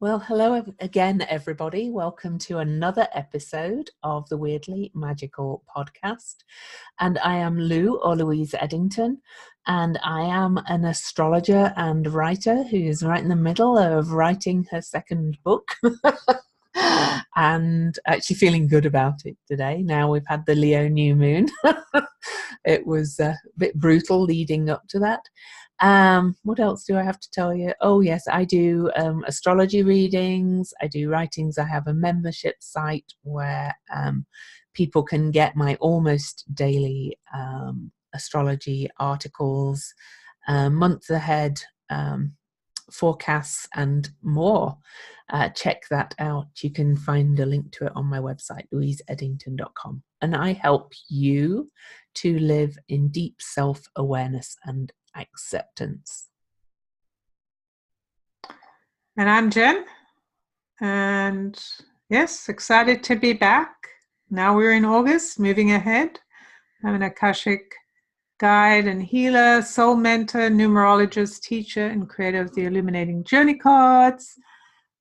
Well, hello again, everybody. Welcome to another episode of the Weirdly Magical podcast. And I am Lou, or Louise Eddington, and I am an astrologer and writer who is right in the middle of writing her second book. And actually feeling good about it today. Now we've had the Leo new moon. It was a bit brutal leading up to that. What else do I have to tell you? Oh yes, I do astrology readings, I do writings. I have a membership site where people can get my almost daily astrology articles, months ahead forecasts and more. Check that out. You can find a link to it on my website, louiseeddington.com. And I help you to live in deep self-awareness and acceptance. And I'm Jen, and yes, excited to be back. Now we're in August, moving ahead. I'm an Akashic guide and healer, soul mentor, numerologist, teacher, and creator of the Illuminating Journey cards.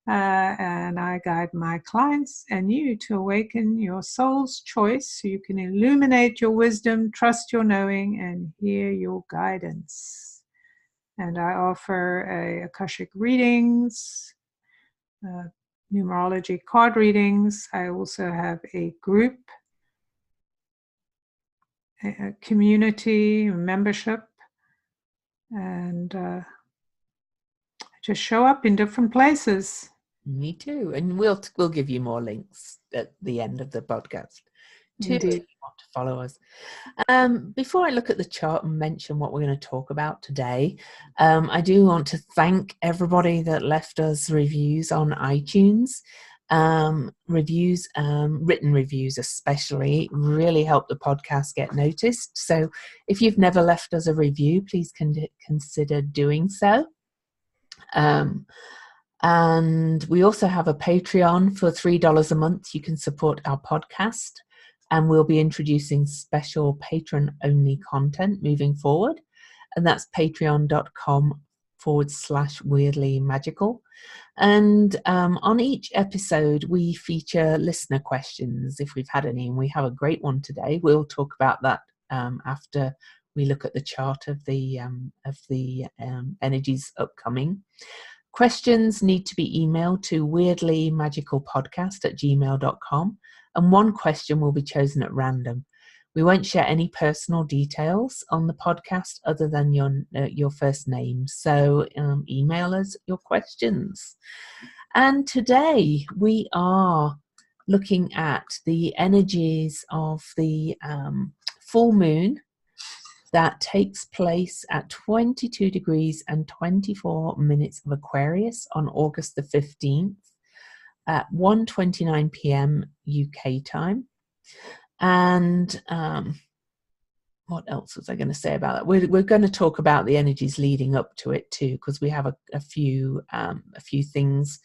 And I guide my clients and you to awaken your soul's choice so you can illuminate your wisdom, trust your knowing, and hear your guidance. And I offer Akashic readings, numerology card readings. I also have a group, a community, a membership, and just show up in different places. Me too. And we'll give you more links at the end of the podcast too, if you want to follow us. Before I look at the chart and mention what we're going to talk about today, I do want to thank everybody that left us reviews on iTunes. Written reviews especially, really help the podcast get noticed. So if you've never left us a review, please consider doing so. And we also have a Patreon for $3 a month. You can support our podcast, and we'll be introducing special patron-only content moving forward. And that's patreon.com/weirdly magical. And on each episode, we feature listener questions if we've had any, and we have a great one today. We'll talk about that after we look at the chart of the energies upcoming. Questions need to be emailed to weirdlymagicalpodcast@gmail.com, and one question will be chosen at random. We won't share any personal details on the podcast other than your first name, so email us your questions. And today we are looking at the energies of the full moon that takes place at 22 degrees and 24 minutes of Aquarius on August the 15th at 1:29 p.m. UK time. And what else was I going to say about that? We're going to talk about the energies leading up to it too, because we have a few things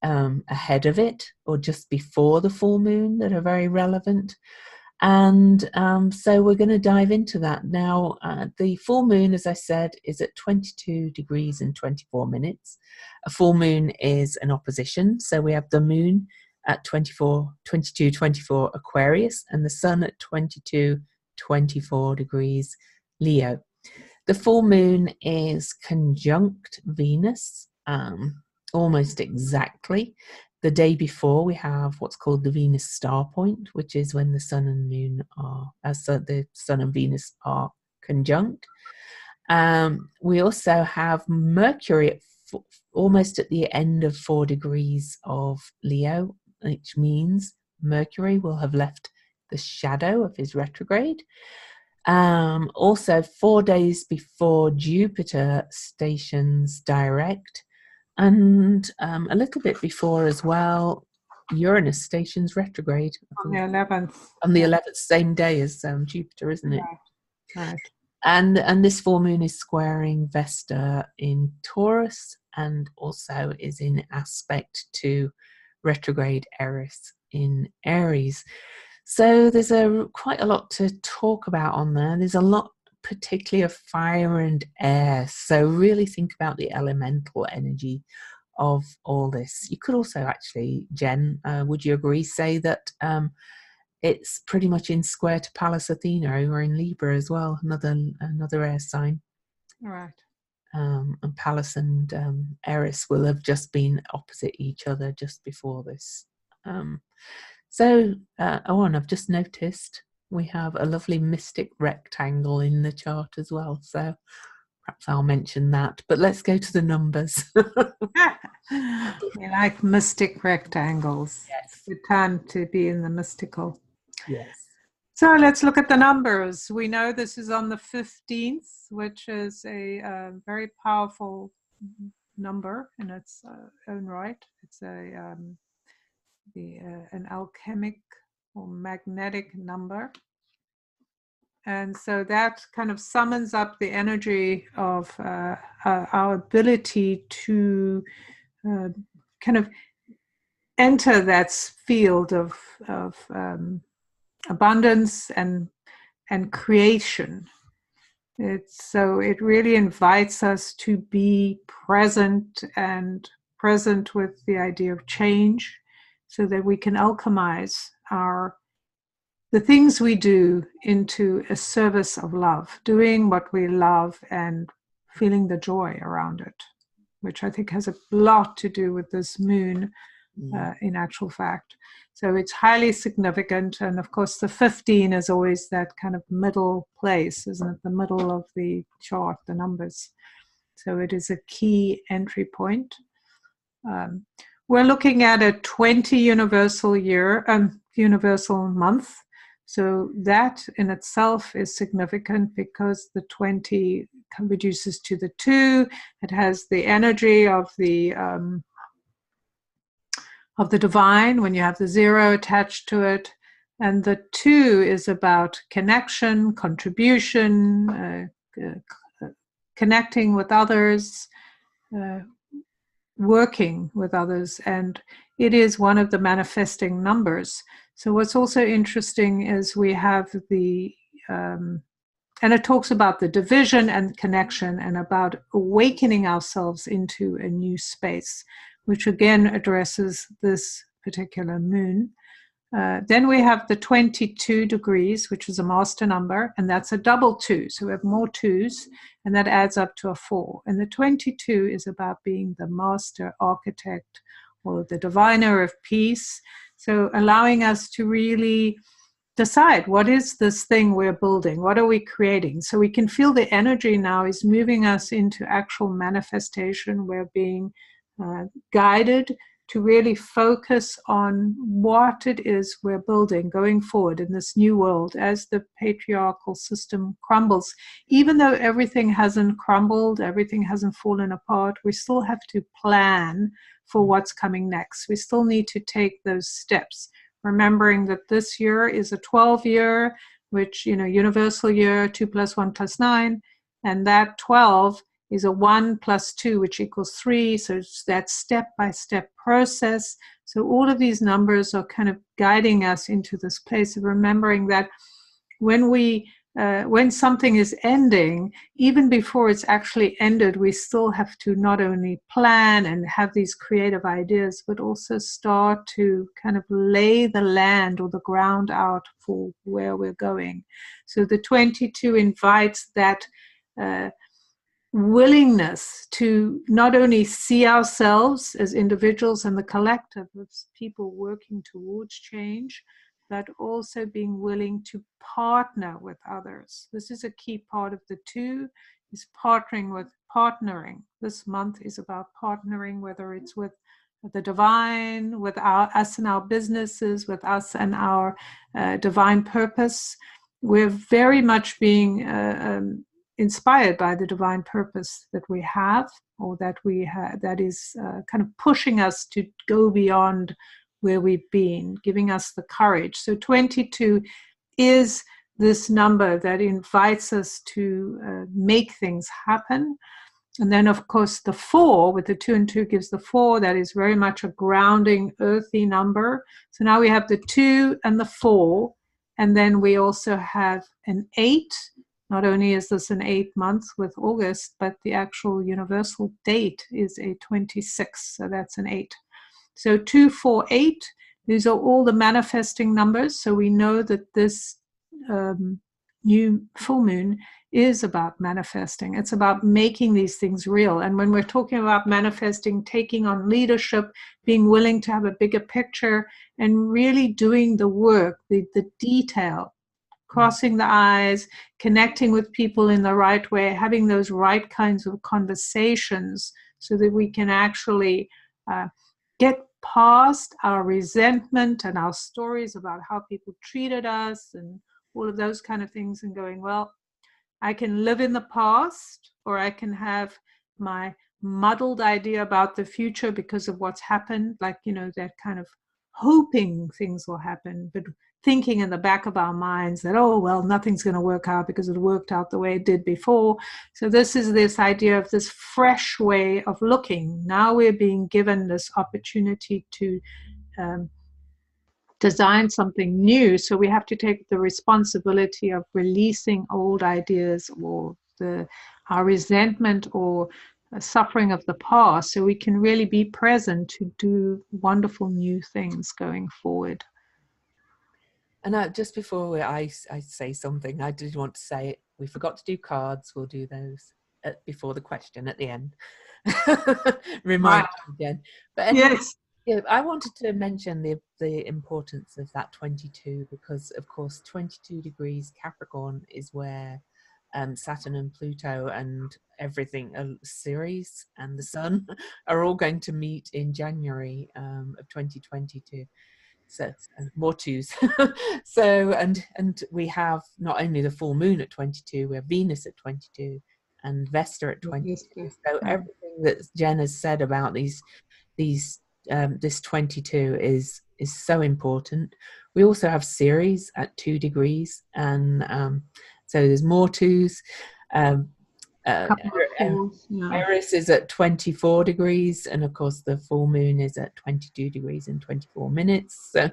ahead of it or just before the full moon that are very relevant. And so we're going to dive into that. Now, the full moon, as I said, is at 22 degrees and 24 minutes. A full moon is an opposition. So we have the moon at 22-24 Aquarius and the sun at 22-24 degrees Leo. The full moon is conjunct Venus, almost exactly. The day before, we have what's called the Venus star point, which is when the sun and moon are, the sun and Venus are conjunct. We also have Mercury almost at the end of 4 degrees of Leo, which means Mercury will have left the shadow of his retrograde. Also, 4 days before Jupiter stations direct. And a little bit before as well, Uranus stations retrograde. On the 11th. On the 11th, same day as Jupiter, isn't it? Right. And this full moon is squaring Vesta in Taurus and also is in aspect to retrograde Eris in Aries. So there's quite a lot to talk about on there. There's a lot particularly of fire and air. So really think about the elemental energy of all this. You could also actually, Jen, would you agree, say that it's pretty much in square to Pallas Athena over in Libra as well, another air sign. Right. And Pallas and Eris will have just been opposite each other just before this. And I've just noticed we have a lovely mystic rectangle in the chart as well. So perhaps I'll mention that. But let's go to the numbers. We like mystic rectangles. Yes. It's the time to be in the mystical. Yes. So let's look at the numbers. We know this is on the 15th, which is a very powerful number in its own right. It's an alchemic or magnetic number. And so that kind of summons up the energy of our ability to kind of enter that field of abundance and creation. It really invites us to be present with the idea of change, so that we can alchemize the things we do into a service of love, doing what we love and feeling the joy around it, which I think has a lot to do with this moon in actual fact. So it's highly significant. And of course, the 15 is always that kind of middle place, isn't it? The middle of the chart, the numbers. So it is a key entry point. We're looking at a 20 universal month. So that in itself is significant because the 20 reduces to the 2. It has the energy of the divine when you have the 0 attached to it. And the 2 is about connection, contribution, connecting with others, working with others. And it is one of the manifesting numbers. So what's also interesting is we have and it talks about the division and connection and about awakening ourselves into a new space, which again addresses this particular moon. Then we have the 22 degrees, which is a master number, and that's a double 2. So we have more 2s, and that adds up to a 4. And the 22 is about being the master architect or the diviner of peace. So allowing us to really decide, what is this thing we're building? What are we creating? So we can feel the energy now is moving us into actual manifestation. We're being guided to really focus on what it is we're building going forward in this new world as the patriarchal system crumbles. Even though everything hasn't crumbled, everything hasn't fallen apart, we still have to plan for what's coming next. We still need to take those steps, remembering that this year is a 12-year, which, universal year, 2 + 1 + 9, and that 12 is a 1 + 2, which equals 3. So it's that step-by-step process. So all of these numbers are kind of guiding us into this place of remembering that when something is ending, even before it's actually ended, we still have to not only plan and have these creative ideas, but also start to kind of lay the land or the ground out for where we're going. So the 22 invites that willingness to not only see ourselves as individuals and the collective of people working towards change, but also being willing to partner with others. This is a key part of the 2, is partnering. This month is about partnering, whether it's with the divine, with us and our businesses, with us and our divine purpose. We're very much being inspired by the divine purpose that we have, or that is kind of pushing us to go beyond where we've been, giving us the courage. So 22 is this number that invites us to make things happen. And then, of course, the 4 with the 2 and 2 gives the 4. That is very much a grounding, earthy number. So now we have the 2 and the 4. And then we also have an 8, not only is this an 8 months with August, but the actual universal date is a 26. So that's an 8. So 2, 4, 8, these are all the manifesting numbers. So we know that this new full moon is about manifesting. It's about making these things real. And when we're talking about manifesting, taking on leadership, being willing to have a bigger picture, and really doing the work, the detail, crossing the I's, connecting with people in the right way, having those right kinds of conversations so that we can actually get past our resentment and our stories about how people treated us and all of those kind of things, and going, well, I can live in the past, or I can have my muddled idea about the future because of what's happened, like, that kind of hoping things will happen, but thinking in the back of our minds that, oh, well, nothing's going to work out because it worked out the way it did before. So this is this idea of this fresh way of looking. Now we're being given this opportunity to design something new. So we have to take the responsibility of releasing old ideas or our resentment or suffering of the past, so we can really be present to do wonderful new things going forward. And just before I say something, I did want to say we forgot to do cards. We'll do those before the question at the end. Remind you again. But anyway, yes. Yeah, I wanted to mention the importance of that 22, because of course 22 degrees Capricorn is where Saturn and Pluto and everything, Ceres and the Sun are all going to meet in January of 2022. So more twos. So and we have not only the full moon at 22, we have Venus at 22 and Vesta at 22. So everything that Jen has said about these this 22 is so important. We also have Ceres at 2 degrees, and so there's more twos. Iris is at 24 degrees, and of course the full moon is at 22 degrees and 24 minutes. So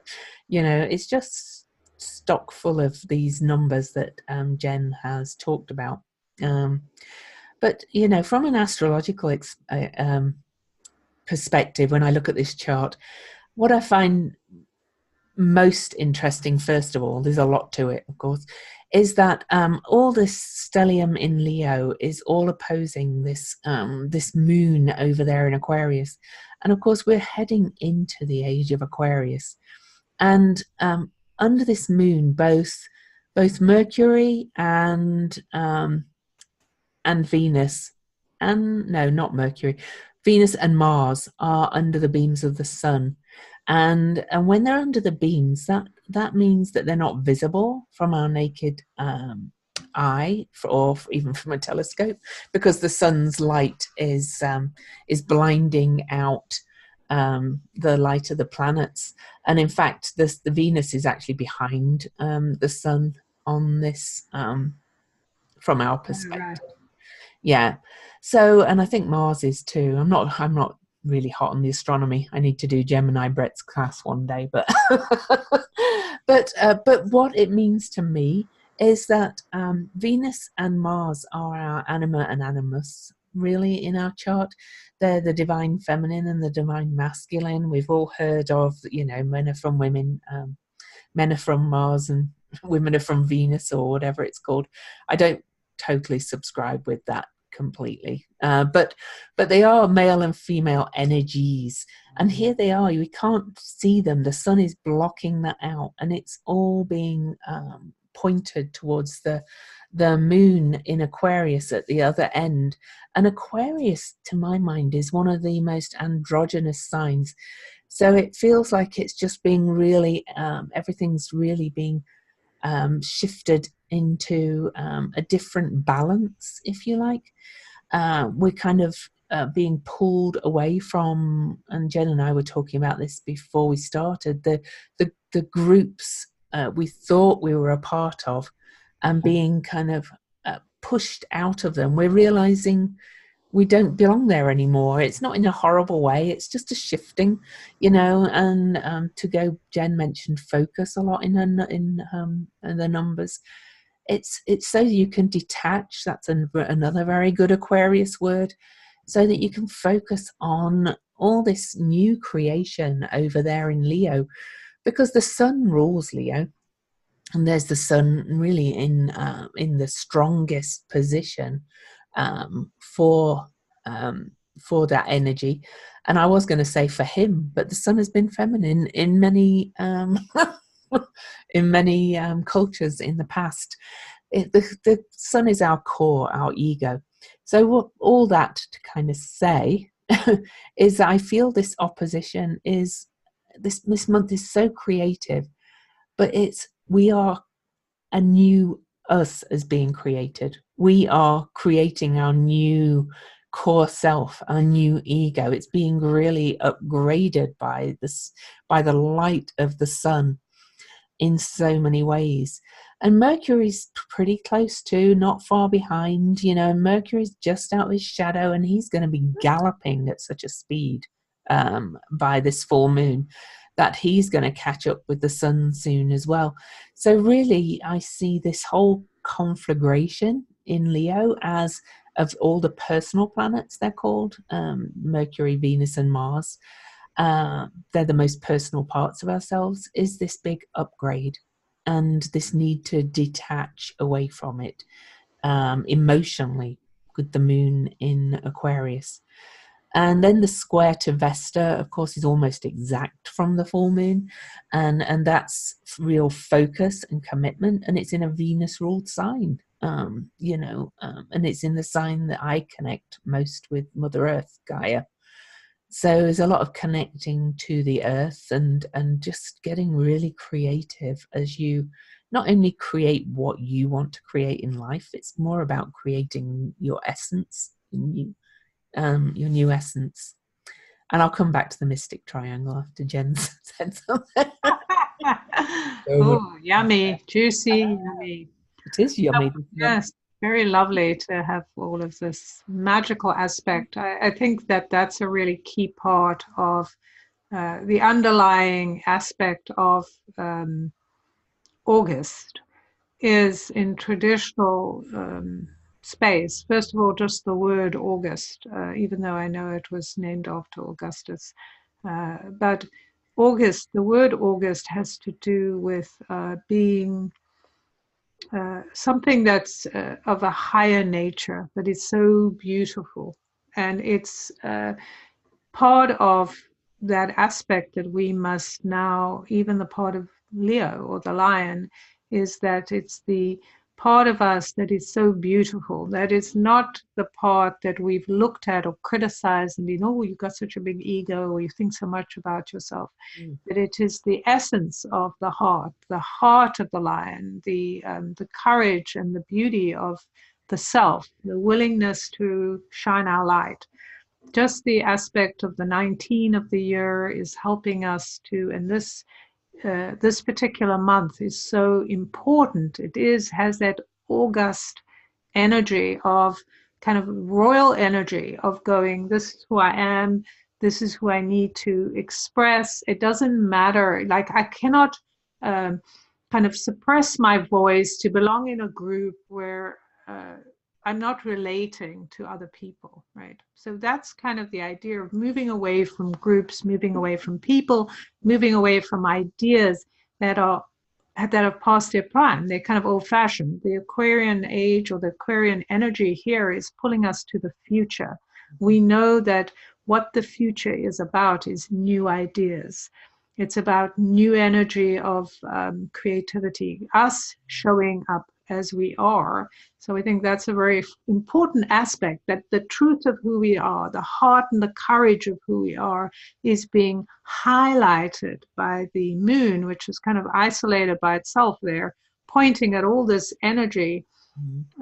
it's just stock full of these numbers that Jen has talked about. But from an astrological perspective, when I look at this chart, what I find most interesting, first of all, there's a lot to it, of course, is that all this stellium in Leo is all opposing this moon over there in Aquarius. And of course, we're heading into the age of Aquarius. And under this moon, both Mercury and Venus, and no, not Mercury, Venus and Mars are under the beams of the sun. And when they're under the beams, that means that they're not visible from our naked eye, or even from a telescope, because the sun's light is blinding out the light of the planets. And in fact, the Venus is actually behind the sun on this from our perspective. Right. Yeah. So, and I think Mars is too. I'm not really hot on the astronomy. I need to do Gemini Brett's class one day, but but what it means to me is that Venus and Mars are our anima and animus, really, in our chart. They're the divine feminine and the divine masculine. We've all heard of, men are from women, men are from Mars, and women are from Venus, or whatever it's called. I don't totally subscribe with that completely, but they are male and female energies, and here they are. We can't see them. The sun is blocking that out, and it's all being pointed towards the moon in Aquarius at the other end. And Aquarius, to my mind, is one of the most androgynous signs. So it feels like it's just being really, everything's really being shifted into a different balance, if you like. We're kind of being pulled away from, and Jen and I were talking about this before we started, the groups we thought we were a part of, and being kind of pushed out of them. We're realizing we don't belong there anymore. It's not in a horrible way. It's just a shifting, and to go, Jen mentioned focus a lot in the numbers. it's so you can detach. That's another very good Aquarius word, so that you can focus on all this new creation over there in Leo, because the sun rules Leo, and there's the sun really in the strongest position for that energy. And I was going to say for him, but the sun has been feminine in many in many cultures in the past. The sun is our core, our ego. So what all that to kind of say is I feel this opposition is this month is so creative, but we are a new us as being created. We are creating our new core self, our new ego. It's being really upgraded by the light of the sun in so many ways. And Mercury's pretty close too, not far behind. Mercury's just out of his shadow, and he's going to be galloping at such a speed by this full moon that he's going to catch up with the sun soon as well. So really, I see this whole conflagration in Leo as, of all the personal planets, they're called, Mercury, Venus, and Mars. They're the most personal parts of ourselves, is this big upgrade and this need to detach away from it emotionally, with the moon in Aquarius. And then the square to Vesta, of course, is almost exact from the full moon, and that's real focus and commitment, and it's in a Venus ruled sign, and it's in the sign that I connect most with Mother Earth, Gaia. So there's a lot of connecting to the earth and just getting really creative as you not only create what you want to create in life, it's more about creating your essence, your new essence. And I'll come back to the mystic triangle after Jen's said something. Oh, yummy, juicy, yummy. It is yummy. Yes, very lovely to have all of this magical aspect. I think that that's a really key part of the underlying aspect of August is in traditional space. First of all, just the word August, even though I know it was named after Augustus. But August, the word August has to do with being something that's of a higher nature, but it's so beautiful. And it's part of that aspect that we must now, even the part of Leo or the lion, is that it's the part of us that is so beautiful, that it's not the part that we've looked at or criticized and been, oh, you've got such a big ego, or you think so much about yourself. But it is the essence of the heart of the lion, the courage and the beauty of the self, the willingness to shine our light. Just the aspect of the 19 of the year is helping us to, and this particular month is so important. It has that august energy of kind of royal energy of going, this is who I am, this is who I need to express. It doesn't matter. Like, I cannot kind of suppress my voice to belong in a group where I'm not relating to other people, right? So that's kind of the idea of moving away from groups, moving away from people, moving away from ideas that have passed their prime. They're kind of old-fashioned. The Aquarian age or the Aquarian energy here is pulling us to the future. We know that what the future is about is new ideas. It's about new energy of creativity, us showing up as we are. So I think that's a very important aspect, that the truth of who we are, the heart and the courage of who we are, is being highlighted by the moon, which is kind of isolated by itself there, pointing at all this energy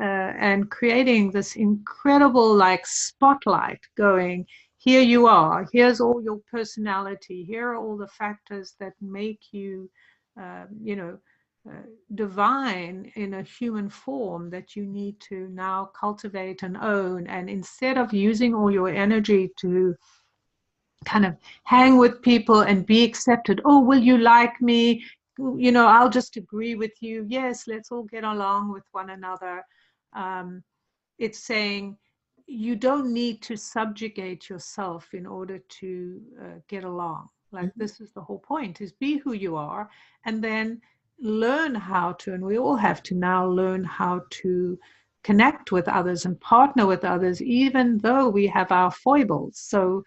and creating this incredible like spotlight going, here you are, here's all your personality, here are all the factors that make you, divine in a human form that you need to now cultivate and own. And instead of using all your energy to kind of hang with people and be accepted, oh, will you like me? I'll just agree with you. Yes, let's all get along with one another. It's saying you don't need to subjugate yourself in order to get along. Like, this is the whole point, is be who you are, and then learn how to, and we all have to now learn how to connect with others and partner with others, even though we have our foibles. So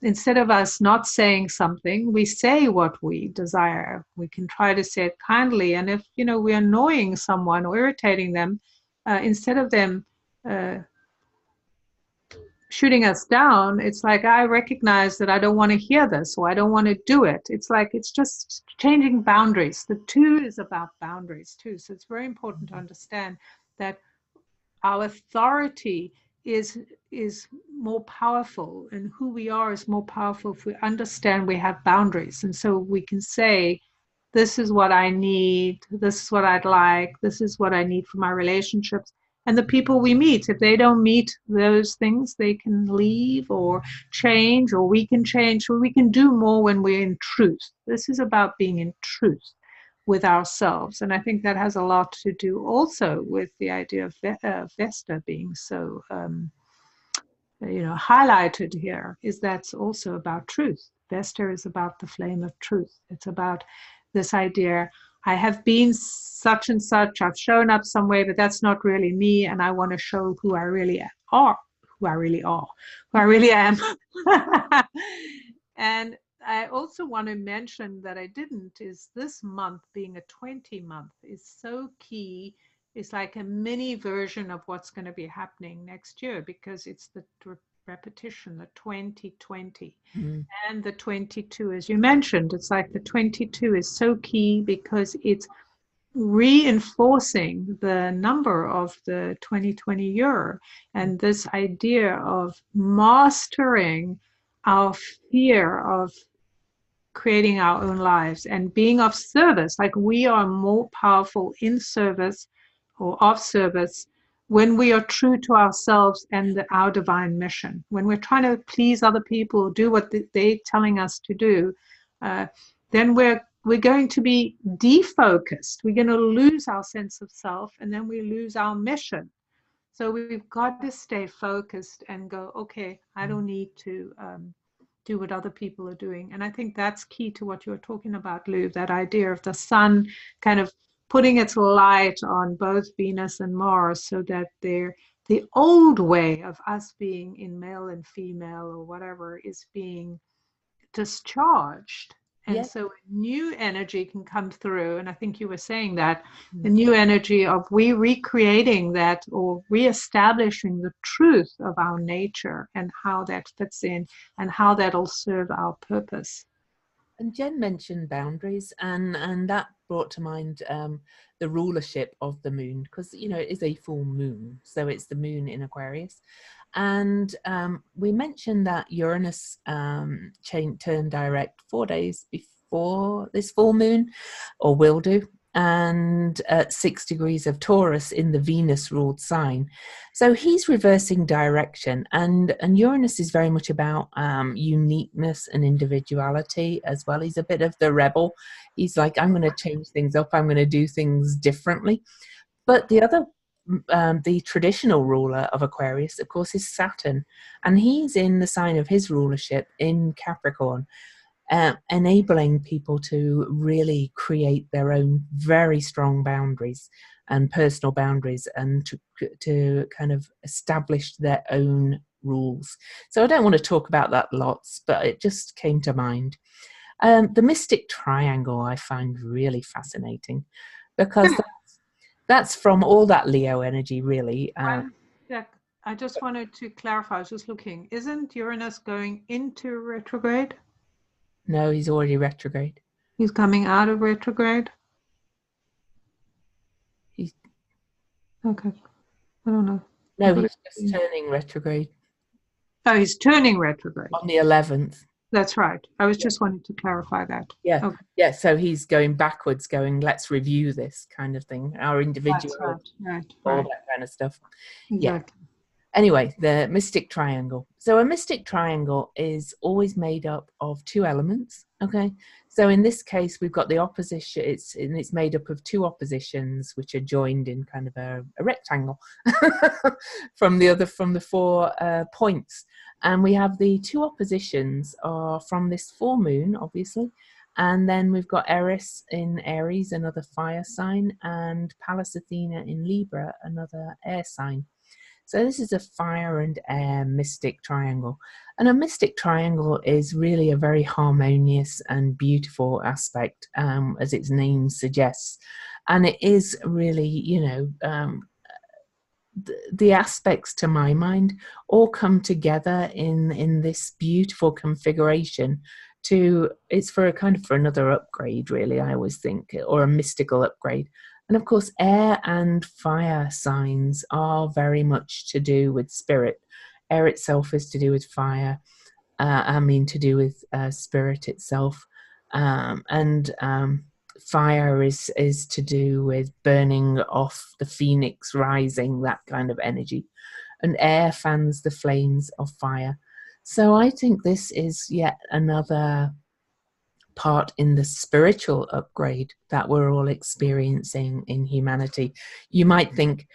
instead of us not saying something, we say what we desire. We can try to say it kindly. And if, we're annoying someone or irritating them, instead of them shooting us down, it's like, I recognize that I don't want to hear this, or I don't want to do it. It's like, it's just changing boundaries. The two is about boundaries too. So it's very important to understand that our authority is more powerful, and who we are is more powerful if we understand we have boundaries. And so we can say, this is what I need, this is what I'd like, this is what I need for my relationships. And the people we meet, if they don't meet those things, they can leave or change, or we can change, or we can do more when we're in truth. This is about being in truth with ourselves. And I think that has a lot to do also with the idea of Vesta being so highlighted here, is that's also about truth. Vesta is about the flame of truth. It's about this idea, I have been such and such, I've shown up some way, but that's not really me, and I want to show who I really am. And I also want to mention that I didn't, is this month being a 20 month is so key. It's like a mini version of what's going to be happening next year, because it's the repetition, the 2020 and the 22, as you mentioned. It's like the 22 is so key because it's reinforcing the number of the 2020 year, and this idea of mastering our fear of creating our own lives and being of service. Like, we are more powerful in service or of service when we are true to ourselves and our divine mission. When we're trying to please other people, do what they're telling us to do, then we're going to be defocused. We're going to lose our sense of self, and then we lose our mission. So we've got to stay focused and go, okay, I don't need to do what other people are doing. And I think that's key to what you're talking about, Lou, that idea of the sun kind of putting its light on both Venus and Mars, so that the old way of us being in male and female or whatever is being discharged. And so a new energy can come through. And I think you were saying that the new energy of we recreating that, or reestablishing the truth of our nature and how that fits in and how that'll serve our purpose. And Jen mentioned boundaries, and that brought to mind the rulership of the moon, because it is a full moon, so it's the moon in Aquarius. And we mentioned that Uranus turned direct 4 days before this full moon, or will do, and at 6 degrees of Taurus in the Venus ruled sign. So he's reversing direction, and Uranus is very much about uniqueness and individuality as well. He's a bit of the rebel. He's like, I'm going to change things up, I'm going to do things differently. But the other the traditional ruler of Aquarius, of course, is Saturn, and he's in the sign of his rulership in Capricorn, enabling people to really create their own very strong boundaries and personal boundaries, and to kind of establish their own rules. So I don't want to talk about that lots, but it just came to mind. The mystic triangle I find really fascinating, because that's from all that Leo energy, really. I just wanted to clarify, I was just looking, isn't Uranus going into retrograde? No, he's already retrograde. He's coming out of retrograde? Okay. I don't know. No, he's just turning retrograde. Oh, he's turning retrograde. On the 11th. That's right. I was just wanting to clarify that. Yeah. Okay. Yeah, so he's going backwards, going, let's review this kind of thing. Our individual, right. all that kind of stuff. Exactly. Yeah. Anyway, the mystic triangle. So a mystic triangle is always made up of two elements. Okay. So in this case, we've got the opposition. It's made up of two oppositions, which are joined in kind of a rectangle from the four points. And we have the two oppositions are from this full moon, obviously. And then we've got Eris in Aries, another fire sign, and Pallas Athena in Libra, another air sign. So this is a fire and air mystic triangle. And a mystic triangle is really a very harmonious and beautiful aspect, as its name suggests. And it is really, the aspects, to my mind, all come together in this beautiful configuration. It's for another upgrade, really, I always think, or a mystical upgrade. And of course, air and fire signs are very much to do with spirit. Air itself is to do with fire, to do with spirit itself. And fire is to do with burning off the phoenix rising, that kind of energy. And air fans the flames of fire. So I think this is yet another part in the spiritual upgrade that we're all experiencing in humanity. You might think,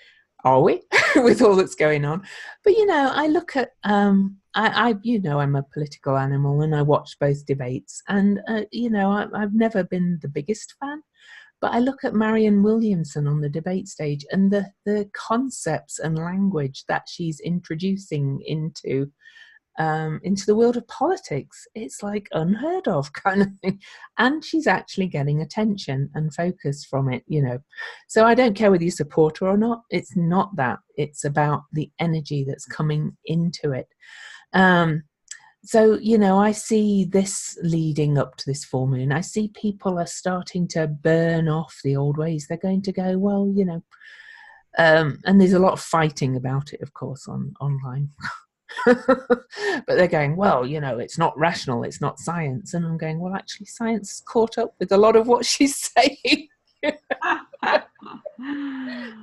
are we? With all that's going on? But I look at I'm a political animal, and I watch both debates, and I've never been the biggest fan, but I look at Marianne Williamson on the debate stage, and the concepts and language that she's introducing into the world of politics, it's like unheard of kind of thing. And she's actually getting attention and focus from it, So I don't care whether you support her or not. It's not that. It's about the energy that's coming into it. So, I see this leading up to this full moon. I see people are starting to burn off the old ways. They're going to go, well, and there's a lot of fighting about it, of course, online. But they're going, well, it's not rational, it's not science. And I'm going, well, actually, science caught up with a lot of what she's saying.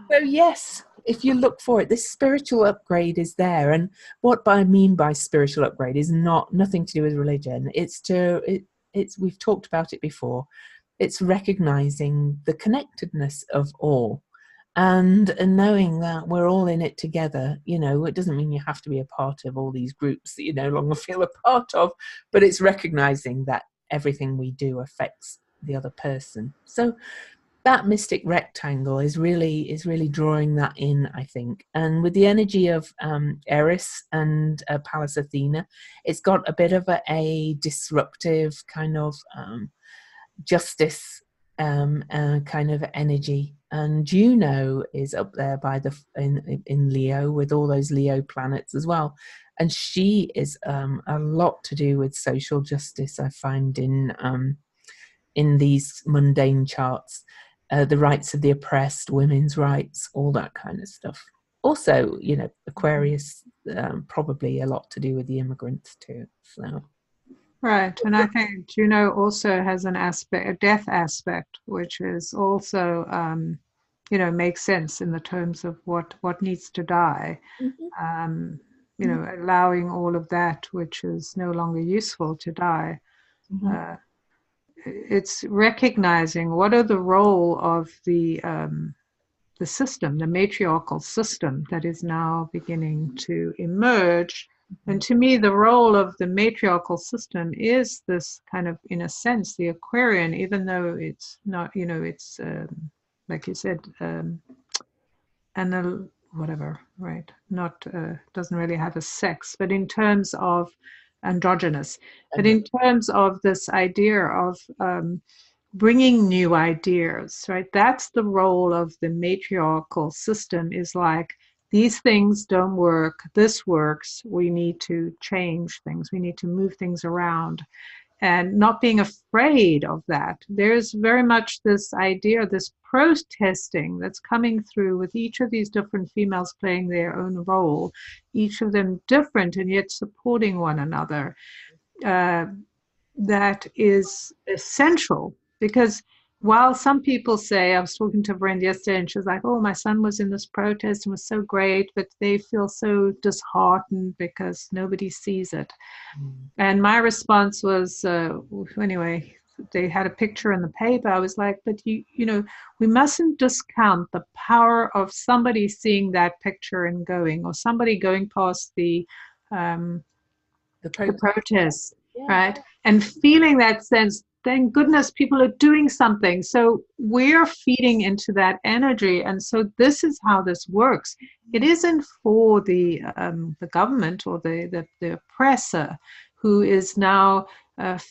So yes, if you look for it, this spiritual upgrade is there. And what I mean by spiritual upgrade is nothing to do with religion. It's we've talked about it before. It's recognizing the connectedness of all. And knowing that we're all in it together, it doesn't mean you have to be a part of all these groups that you no longer feel a part of, but it's recognizing that everything we do affects the other person. So that mystic rectangle is really drawing that in, I think. And with the energy of Eris and Pallas Athena, it's got a bit of a disruptive kind of justice kind of energy. And Juno is up there in Leo, with all those Leo planets as well. And she is a lot to do with social justice, I find, in these mundane charts. The rights of the oppressed, women's rights, all that kind of stuff. Also, Aquarius, probably a lot to do with the immigrants too. So. Right, and I think Juno also has an aspect, a death aspect, which is also, makes sense in the terms of what needs to die. Mm-hmm. Allowing all of that which is no longer useful to die. Mm-hmm. It's recognizing what are the role of the system, the matriarchal system that is now beginning to emerge. And to me, the role of the matriarchal system is this kind of, in a sense, the Aquarian, even though it's not, it's like you said, whatever, right? Not doesn't really have a sex, but in terms of androgynous, but in terms of this idea of bringing new ideas, right? That's the role of the matriarchal system, is like, these things don't work, this works, we need to change things, we need to move things around, and not being afraid of that. There's very much this idea, this protesting that's coming through with each of these different females playing their own role, each of them different and yet supporting one another. That is essential, because while some people say, I was talking to a friend yesterday and she was like, oh, my son was in this protest and was so great, but they feel so disheartened because nobody sees it. And my response was, anyway, they had a picture in the paper. I was like, but you know, we mustn't discount the power of somebody seeing that picture and going, or somebody going past the protest, right? And feeling that sense, thank goodness people are doing something. So we're feeding into that energy. And so this is how this works. It isn't for the government or the oppressor who is now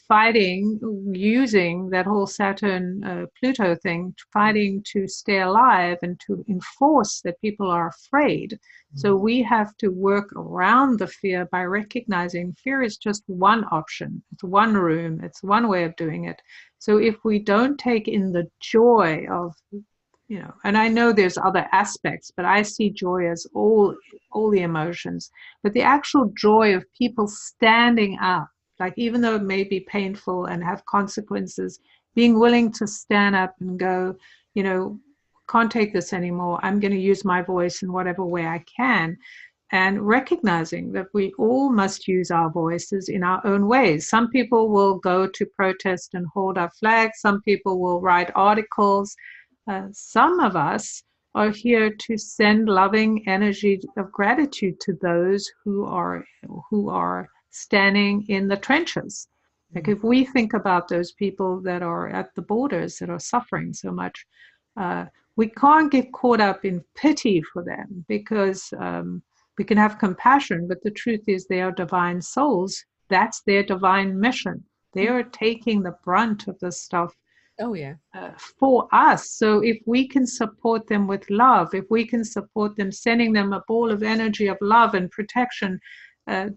fighting, using that whole Saturn Pluto thing, fighting to stay alive and to enforce that people are afraid. So we have to work around the fear by recognizing fear is just one option. It's one room. It's one way of doing it. So if we don't take in the joy of, you know, and I know there's other aspects, but I see joy as all the emotions. But the actual joy of people standing up, like even though it may be painful and have consequences, being willing to stand up and go, you know, can't take this anymore. I'm going to use my voice in whatever way I can. And recognizing that we all must use our voices in our own ways. Some people will go to protest and hold our flags. Some people will write articles. Some of us are here to send loving energy of gratitude to those who are standing in the trenches. Like if we think about those people that are at the borders that are suffering so much, we can't get caught up in pity for them, because we can have compassion, but the truth is they are divine souls. That's their divine mission. They are taking the brunt of this stuff for us. So if we can support them with love, if we can support them, sending them a ball of energy of love and protection,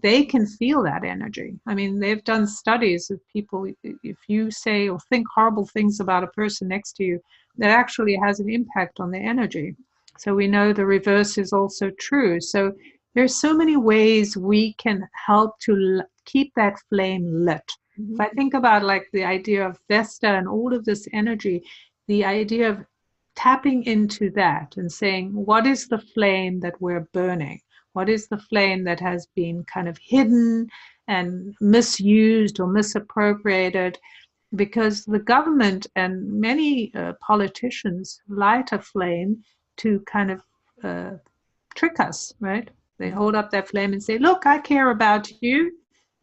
they can feel that energy. I mean, they've done studies of people, if you say or think horrible things about a person next to you, that actually has an impact on their energy. So we know the reverse is also true. So there's so many ways we can help to keep that flame lit. If I think about like the idea of Vesta and all of this energy, the idea of tapping into that and saying, what is the flame that we're burning? What is the flame that has been kind of hidden and misused or misappropriated? Because the government and many politicians light a flame to kind of trick us, right? They hold up that flame and say, look, I care about you.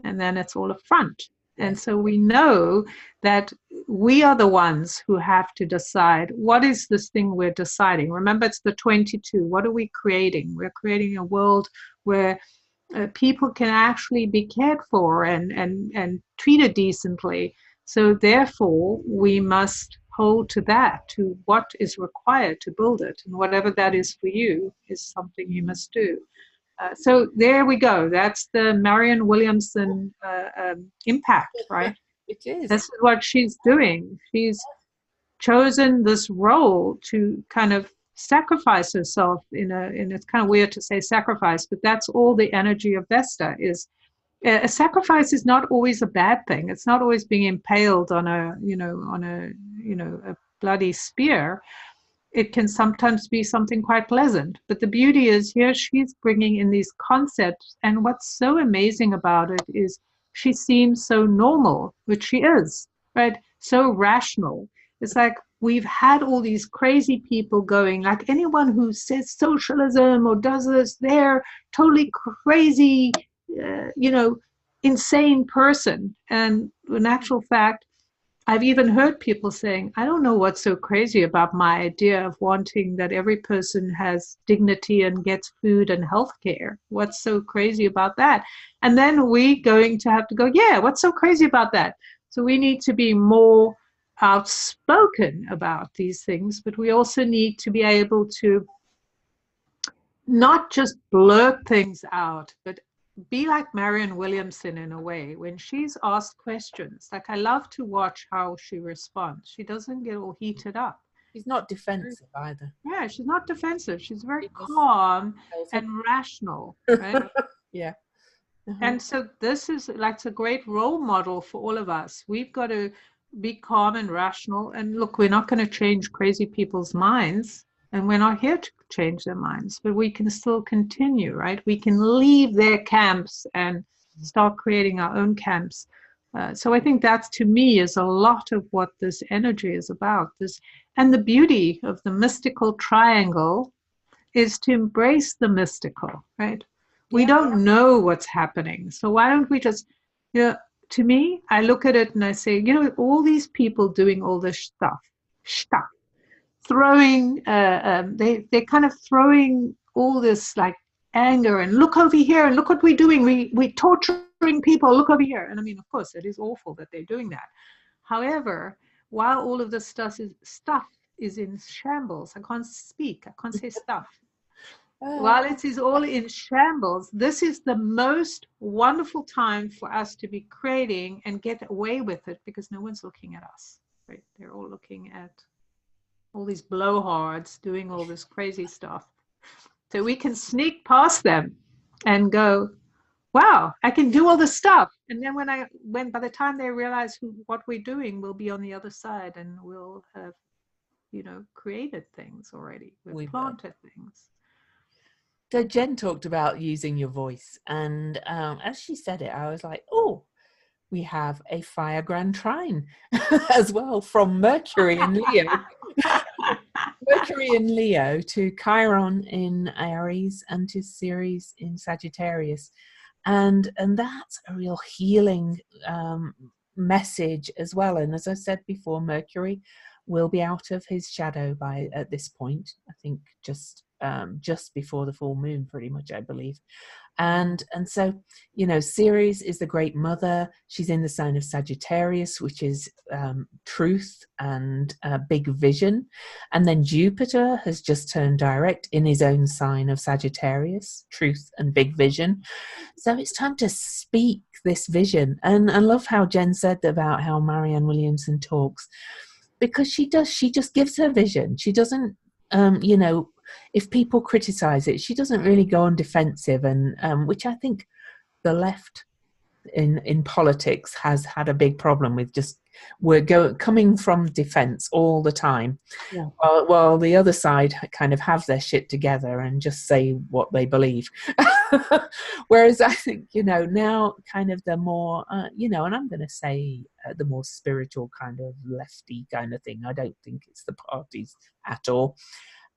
And then it's all a front. And so we know that we are the ones who have to decide, what is this thing we're deciding? Remember, it's the 22. What are we creating? We're creating a world where people can actually be cared for and treated decently. So therefore, we must hold to that, to what is required to build it. And whatever that is for you is something you must do. So there we go. That's the Marianne Williamson impact, right? It is. This is what she's doing. She's chosen this role to kind of sacrifice herself in it's kind of weird to say sacrifice, but that's all the energy of Vesta is. A sacrifice is not always a bad thing. It's not always being impaled on a bloody spear. It can sometimes be something quite pleasant. But the beauty is here she's bringing in these concepts. And what's so amazing about it is she seems so normal, which she is, right? So rational. It's like we've had all these crazy people going, like anyone who says socialism or does this, they're totally crazy, insane person. And in actual fact, I've even heard people saying, I don't know what's so crazy about my idea of wanting that every person has dignity and gets food and health care. What's so crazy about that? And then we're going to have to go, yeah, what's so crazy about that? So we need to be more outspoken about these things, but we also need to be able to not just blurt things out, but be like Marianne Williamson in a way. When she's asked questions, like I love to watch how she responds. She doesn't get all heated up. She's not defensive either. Yeah, she's not defensive. She's very calm and rational, right? Yeah. And so this is like, it's a great role model for all of us. We've got to be calm and rational. And look, we're not going to change crazy people's minds, and we're not here to change their minds, but we can still continue, right? We can leave their camps and start creating our own camps. So I think that's, to me, is a lot of what this energy is about. This, and the beauty of the mystical triangle is to embrace the mystical, right? We don't know what's happening. So why don't we just, you know, to me, I look at it and I say, you know, all these people doing all this stuff, throwing, they're kind of throwing all this like anger and look over here and look what we're doing. We're torturing people. Look over here. And I mean, of course, it is awful that they're doing that. However, while all of this stuff is in shambles, I can't speak. I can't say stuff. While it is all in shambles, this is the most wonderful time for us to be creating and get away with it, because no one's looking at us, right? They're all looking at all these blowhards doing all this crazy stuff. So we can sneak past them and go, wow, I can do all this stuff. And then when by the time they realize what we're doing, we'll be on the other side and we'll have, you know, created things already. We've planted things. So Jen talked about using your voice, and as she said it, I was like, oh, we have a fire grand trine as well, from Mercury in Leo. Mercury in Leo to Chiron in Aries and to Ceres in Sagittarius. And that's a real healing message as well. And as I said before, Mercury will be out of his shadow at this point, I think just before the full moon, pretty much, I believe. And so, you know, Ceres is the great mother. She's in the sign of Sagittarius, which is truth and big vision. And then Jupiter has just turned direct in his own sign of Sagittarius, truth and big vision. So it's time to speak this vision. And I love how Jen said about how Marianne Williamson talks, because she just gives her vision. She doesn't, you know, if people criticize it, she doesn't really go on defensive, and which I think the left in politics has had a big problem with. Just coming from defense all the time, while the other side kind of have their shit together and just say what they believe. Whereas I think, you know, now kind of the more you know, and I'm going to say the more spiritual kind of lefty kind of thing, I don't think it's the parties at all,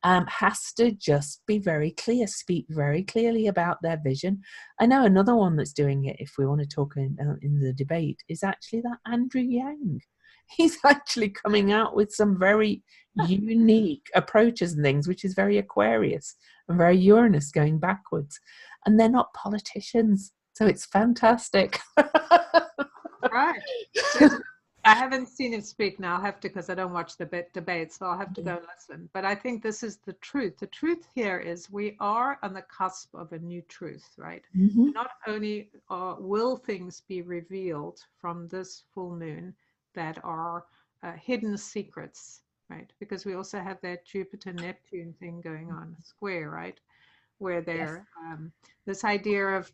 has to just be very clear, speak very clearly about their vision. I know another one that's doing it, if we want to talk in the debate, is actually that Andrew Yang. He's actually coming out with some very unique approaches and things, which is very Aquarius and very Uranus going backwards. And they're not politicians, so it's fantastic. Right. I haven't seen him speak now. I'll have to, because I don't watch the debate, so I'll have to go listen. But I think this is the truth. The truth here is we are on the cusp of a new truth, right? Mm-hmm. Not only will things be revealed from this full moon that are hidden secrets, right? Because we also have that Jupiter-Neptune thing going on, square, right? Where they're this idea of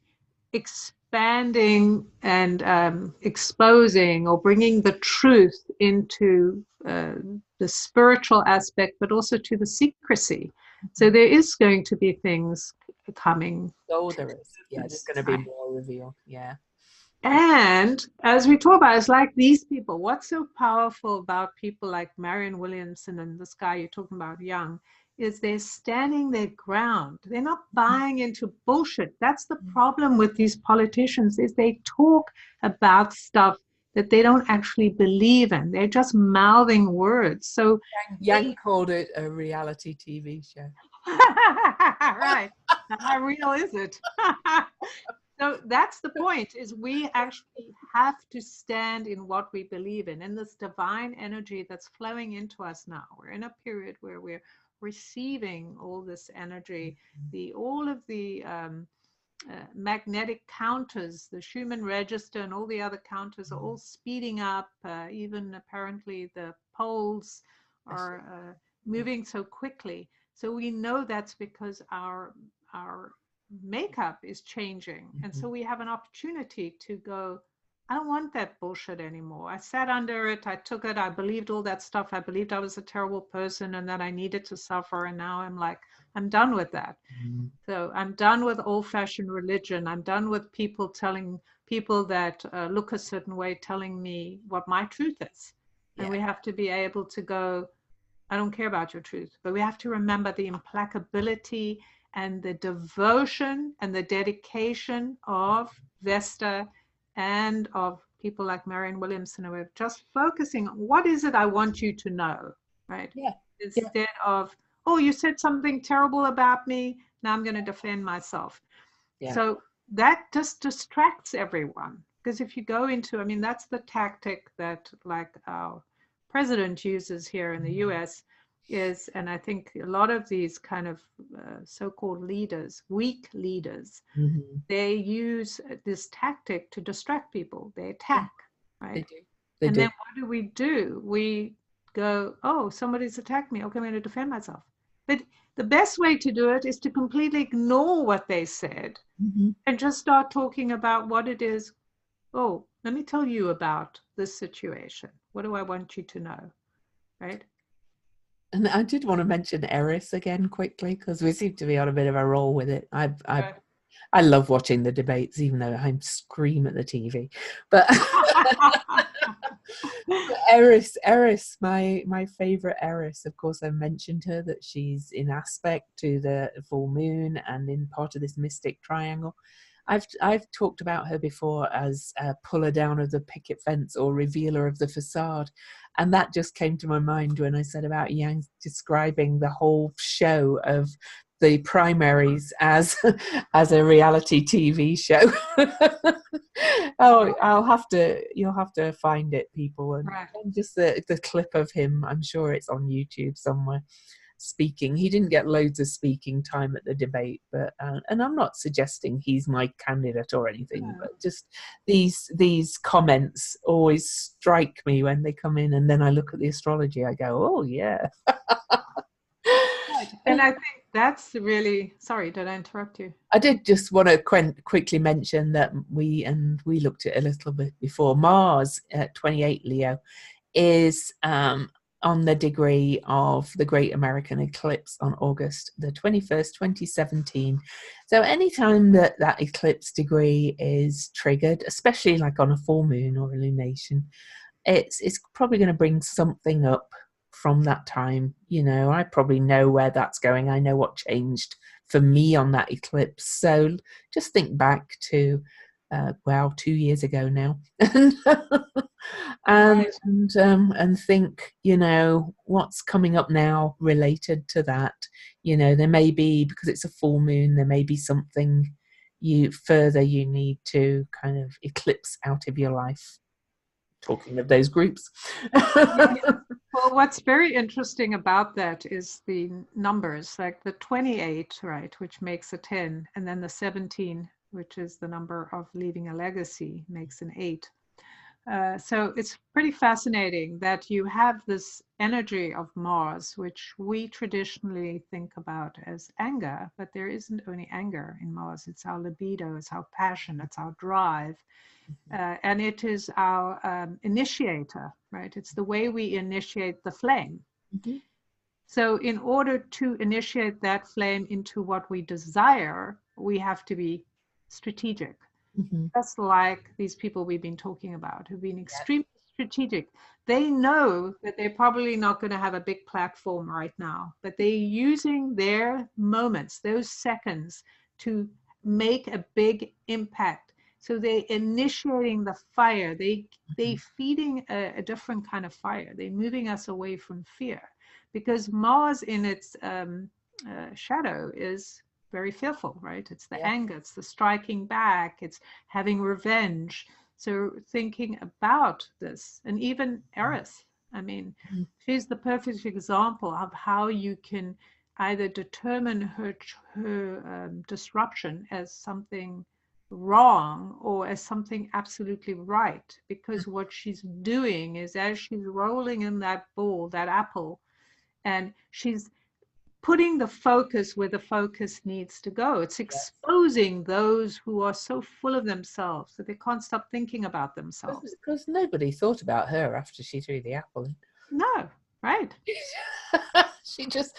expanding and exposing or bringing the truth into the spiritual aspect, but also to the secrecy. So there is going to be things coming. Oh, there is. Yeah, there's going to be more revealed. Yeah. And as we talk about, it's like these people. What's so powerful about people like Marianne Williamson and this guy you're talking about, Young, is they're standing their ground. They're not buying into bullshit. That's the problem with these politicians, is they talk about stuff that they don't actually believe in. They're just mouthing words. So Yang called it a reality TV show. Right. How real is it? So that's the point, is we actually have to stand in what we believe in this divine energy that's flowing into us now. We're in a period where we're receiving all this energy, all of the magnetic counters, the Schumann register and all the other counters are all speeding up. Even apparently the poles are moving so quickly. So we know that's because our makeup is changing. And so we have an opportunity to go, I don't want that bullshit anymore. I sat under it. I took it. I believed all that stuff. I believed I was a terrible person and that I needed to suffer. And now I'm like, I'm done with that. Mm. So I'm done with old-fashioned religion. I'm done with people telling people that look a certain way, telling me what my truth is. And Yeah. we have to be able to go, I don't care about your truth, but we have to remember the implacability and the devotion and the dedication of Vesta and of people like Marianne Williamson, who are just focusing on what is it I want you to know, right? Yeah. Yeah. Instead of, oh, you said something terrible about me, now I'm going to defend myself. Yeah. So that just distracts everyone. Because if you go into, I mean, that's the tactic that like our president uses here in the US is, and I think a lot of these kind of so-called leaders, weak leaders, Mm-hmm. they use this tactic to distract people. They attack, right? They do. They And do. then what do? We go, oh, somebody's attacked me. Okay, I'm going to defend myself. But the best way to do it is to completely ignore what they said Mm-hmm. and just start talking about what it is. Oh, let me tell you about this situation. What do I want you to know? Right? And I did want to mention Eris again quickly because we seem to be on a bit of a roll with it. I love watching the debates, even though I scream at the TV. But Eris, my favorite Eris. Of course, I mentioned her that she's in aspect to the full moon and in part of this mystic triangle. I've talked about her before as a puller down of the picket fence or revealer of the facade, and that just came to my mind when I said about Yang describing the whole show of the primaries as as a reality TV show. Oh, you'll have to find it, people, and just the clip of him. I'm sure it's on YouTube somewhere speaking. He didn't get loads of speaking time at the debate, but and I'm not suggesting he's my candidate or anything, but just these comments always strike me when they come in, and then I look at the astrology, I go, oh yeah. And I think that's really, sorry, did I interrupt you? I did just want to quickly mention that we looked at it a little bit before. Mars at 28 Leo is on the degree of the Great American Eclipse on August the 21st, 2017. So anytime that eclipse degree is triggered, especially like on a full moon or a lunation, it's probably going to bring something up from that time. You know, I probably know where that's going. I know what changed for me on that eclipse. So just think back to 2 years ago now, and think, you know, what's coming up now related to that. You know, there may be, because it's a full moon, there may be something you need to kind of eclipse out of your life. Talking of those groups. Well, what's very interesting about that is the numbers, like the 28, right, which makes a 10, and then the 17, which is the number of leaving a legacy, makes an 8. So it's pretty fascinating that you have this energy of Mars, which we traditionally think about as anger, but there isn't only anger in Mars. It's our libido, it's our passion, it's our drive. And it is our initiator, right? It's the way we initiate the flame. Mm-hmm. So in order to initiate that flame into what we desire, we have to be strategic. Mm-hmm. Just like these people we've been talking about, who've been extremely strategic. They know that they're probably not going to have a big platform right now, but they're using their moments, those seconds, to make a big impact. So they're initiating the fire. They're feeding a different kind of fire. They're moving us away from fear, because Mars in its shadow is very fearful, right? It's the anger, it's the striking back, it's having revenge. So thinking about this, and even Eris, I mean, she's the perfect example of how you can either determine her disruption as something wrong or as something absolutely right, because what she's doing is, as she's rolling in that ball, that apple, and she's putting the focus where the focus needs to go. It's exposing those who are so full of themselves that they can't stop thinking about themselves. Because nobody thought about her after she threw the apple in. No, right. she just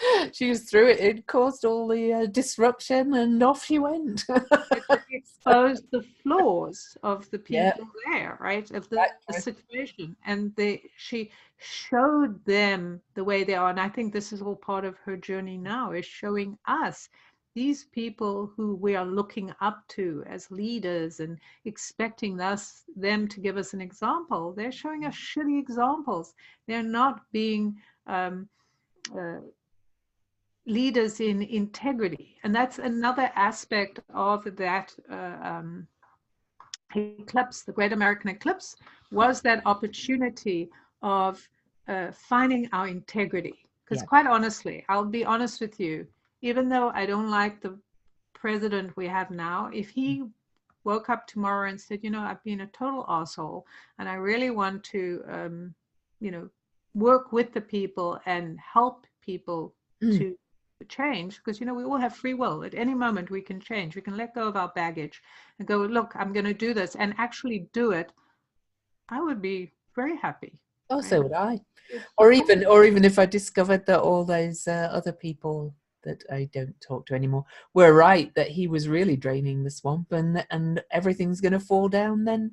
threw it in, caused all the disruption, and off she went. It exposed the flaws of the people there, right? Of the situation. And she showed them the way they are. And I think this is all part of her journey now, is showing us these people who we are looking up to as leaders and expecting them to give us an example. They're showing us shitty examples. They're not being leaders in integrity. And that's another aspect of that eclipse, the Great American Eclipse, was that opportunity of finding our integrity. Because quite honestly, I'll be honest with you, even though I don't like the president we have now, if he woke up tomorrow and said, I've been a total asshole and I really want to, work with the people and help people to change, because we all have free will. At any moment we can change. We can let go of our baggage and go, look, I'm going to do this, and actually do it. I would be very happy. Oh, right? So would I. Or even if I discovered that all those other people that I don't talk to anymore were right, that he was really draining the swamp and everything's going to fall down, then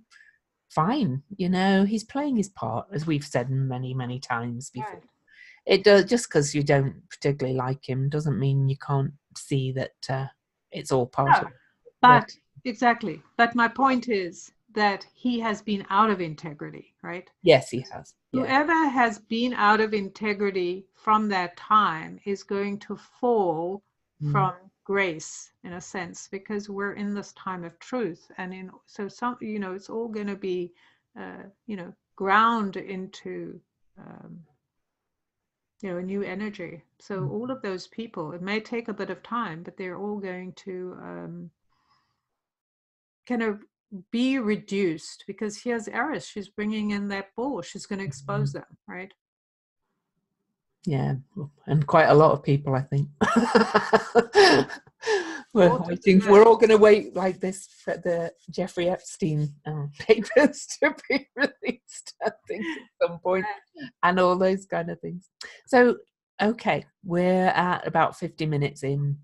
fine. He's playing his part, as we've said many, many times before. Right. It does. Just because you don't particularly like him doesn't mean you can't see that it's all part of it. But exactly. But my point is that he has been out of integrity, right? Yes, he has. Yeah. Whoever has been out of integrity from that time is going to fall from grace, in a sense, because we're in this time of truth, and so some, it's all going to be, ground into. A new energy. So all of those people, it may take a bit of time, but they're all going to kind of be reduced, because here's Eris. She's bringing in that ball. She's going to expose them, right? Yeah, and quite a lot of people, I think. We're all going to wait like this for the Jeffrey Epstein papers to be released, I think, at some point, and all those kind of things. So, okay, we're at about 50 minutes in,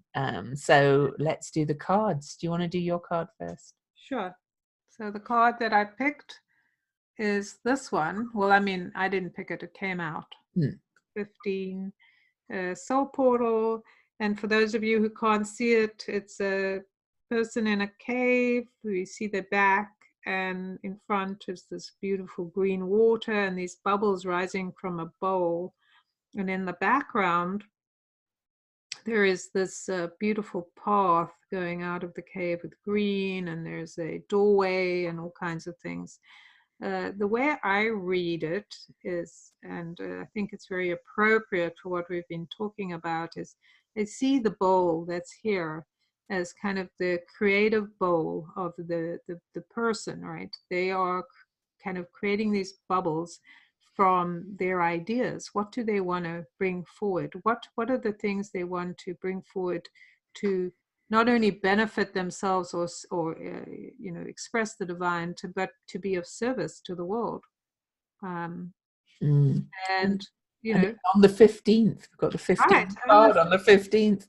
so let's do the cards. Do you want to do your card first? Sure. So the card that I picked is this one. Well, I mean, I didn't pick it. It came out. 15 Soul Portal. And for those of you who can't see it, it's a person in a cave. We see the back, and in front is this beautiful green water and these bubbles rising from a bowl. And in the background, there is this beautiful path going out of the cave with green, and there's a doorway and all kinds of things. The way I read it is, and I think it's very appropriate for what we've been talking about, is I see the bowl that's here as kind of the creative bowl of the person, right? They are kind of creating these bubbles from their ideas. What do they want to bring forward? What are the things they want to bring forward to not only benefit themselves or express the divine, but to be of service to the world. And on the 15th, we've got the 15th card on the 15th.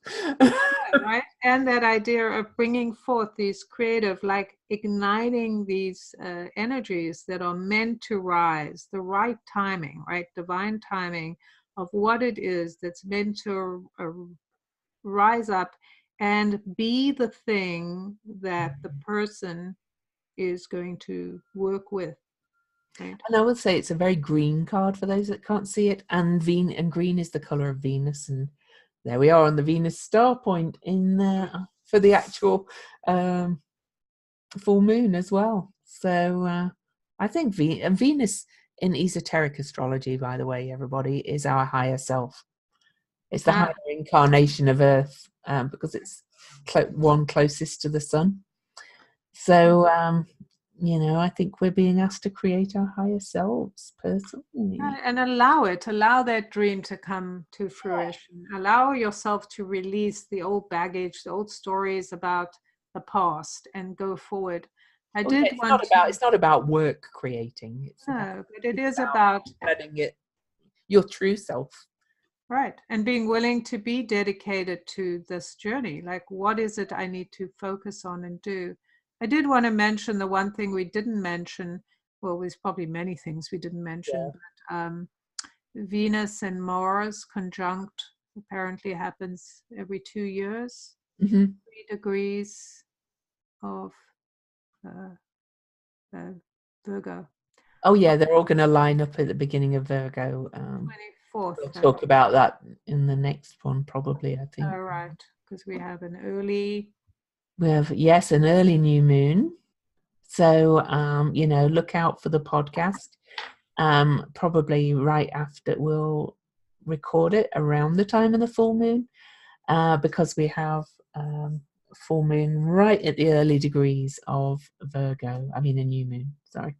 Right, and that idea of bringing forth these creative, like igniting these energies that are meant to rise, the right timing, right, divine timing of what it is that's meant to rise up and be the thing that the person is going to work with. Right? And I would say it's a very green card for those that can't see it, and green is the color of Venus, and there we are on the Venus star point in there for the actual full moon as well. So I think Venus in esoteric astrology, by the way, everybody, is our higher self. It's the higher incarnation of Earth, because it's one closest to the sun. So I think we're being asked to create our higher selves personally. And allow that dream to come to fruition. Allow yourself to release the old baggage, the old stories about the past, and go forward. I did want to. It's not about work creating. No, but it is about letting it your true self. right, and being willing to be dedicated to this journey. Like, what is it I need to focus on and do? I did want to mention the one thing we didn't mention. Well, there's probably many things we didn't mention, but Venus and Mars conjunct apparently happens every 2 years, 3 degrees of Virgo. Oh yeah, they're all going to line up at the beginning of Virgo. 24th. We'll talk about that in the next one, probably, I think. Oh, right, because we have an early new moon. So, look out for the podcast. Probably right after, we'll record it around the time of the full moon, because we have full moon right at the early degrees of Virgo. I mean, a new moon, sorry.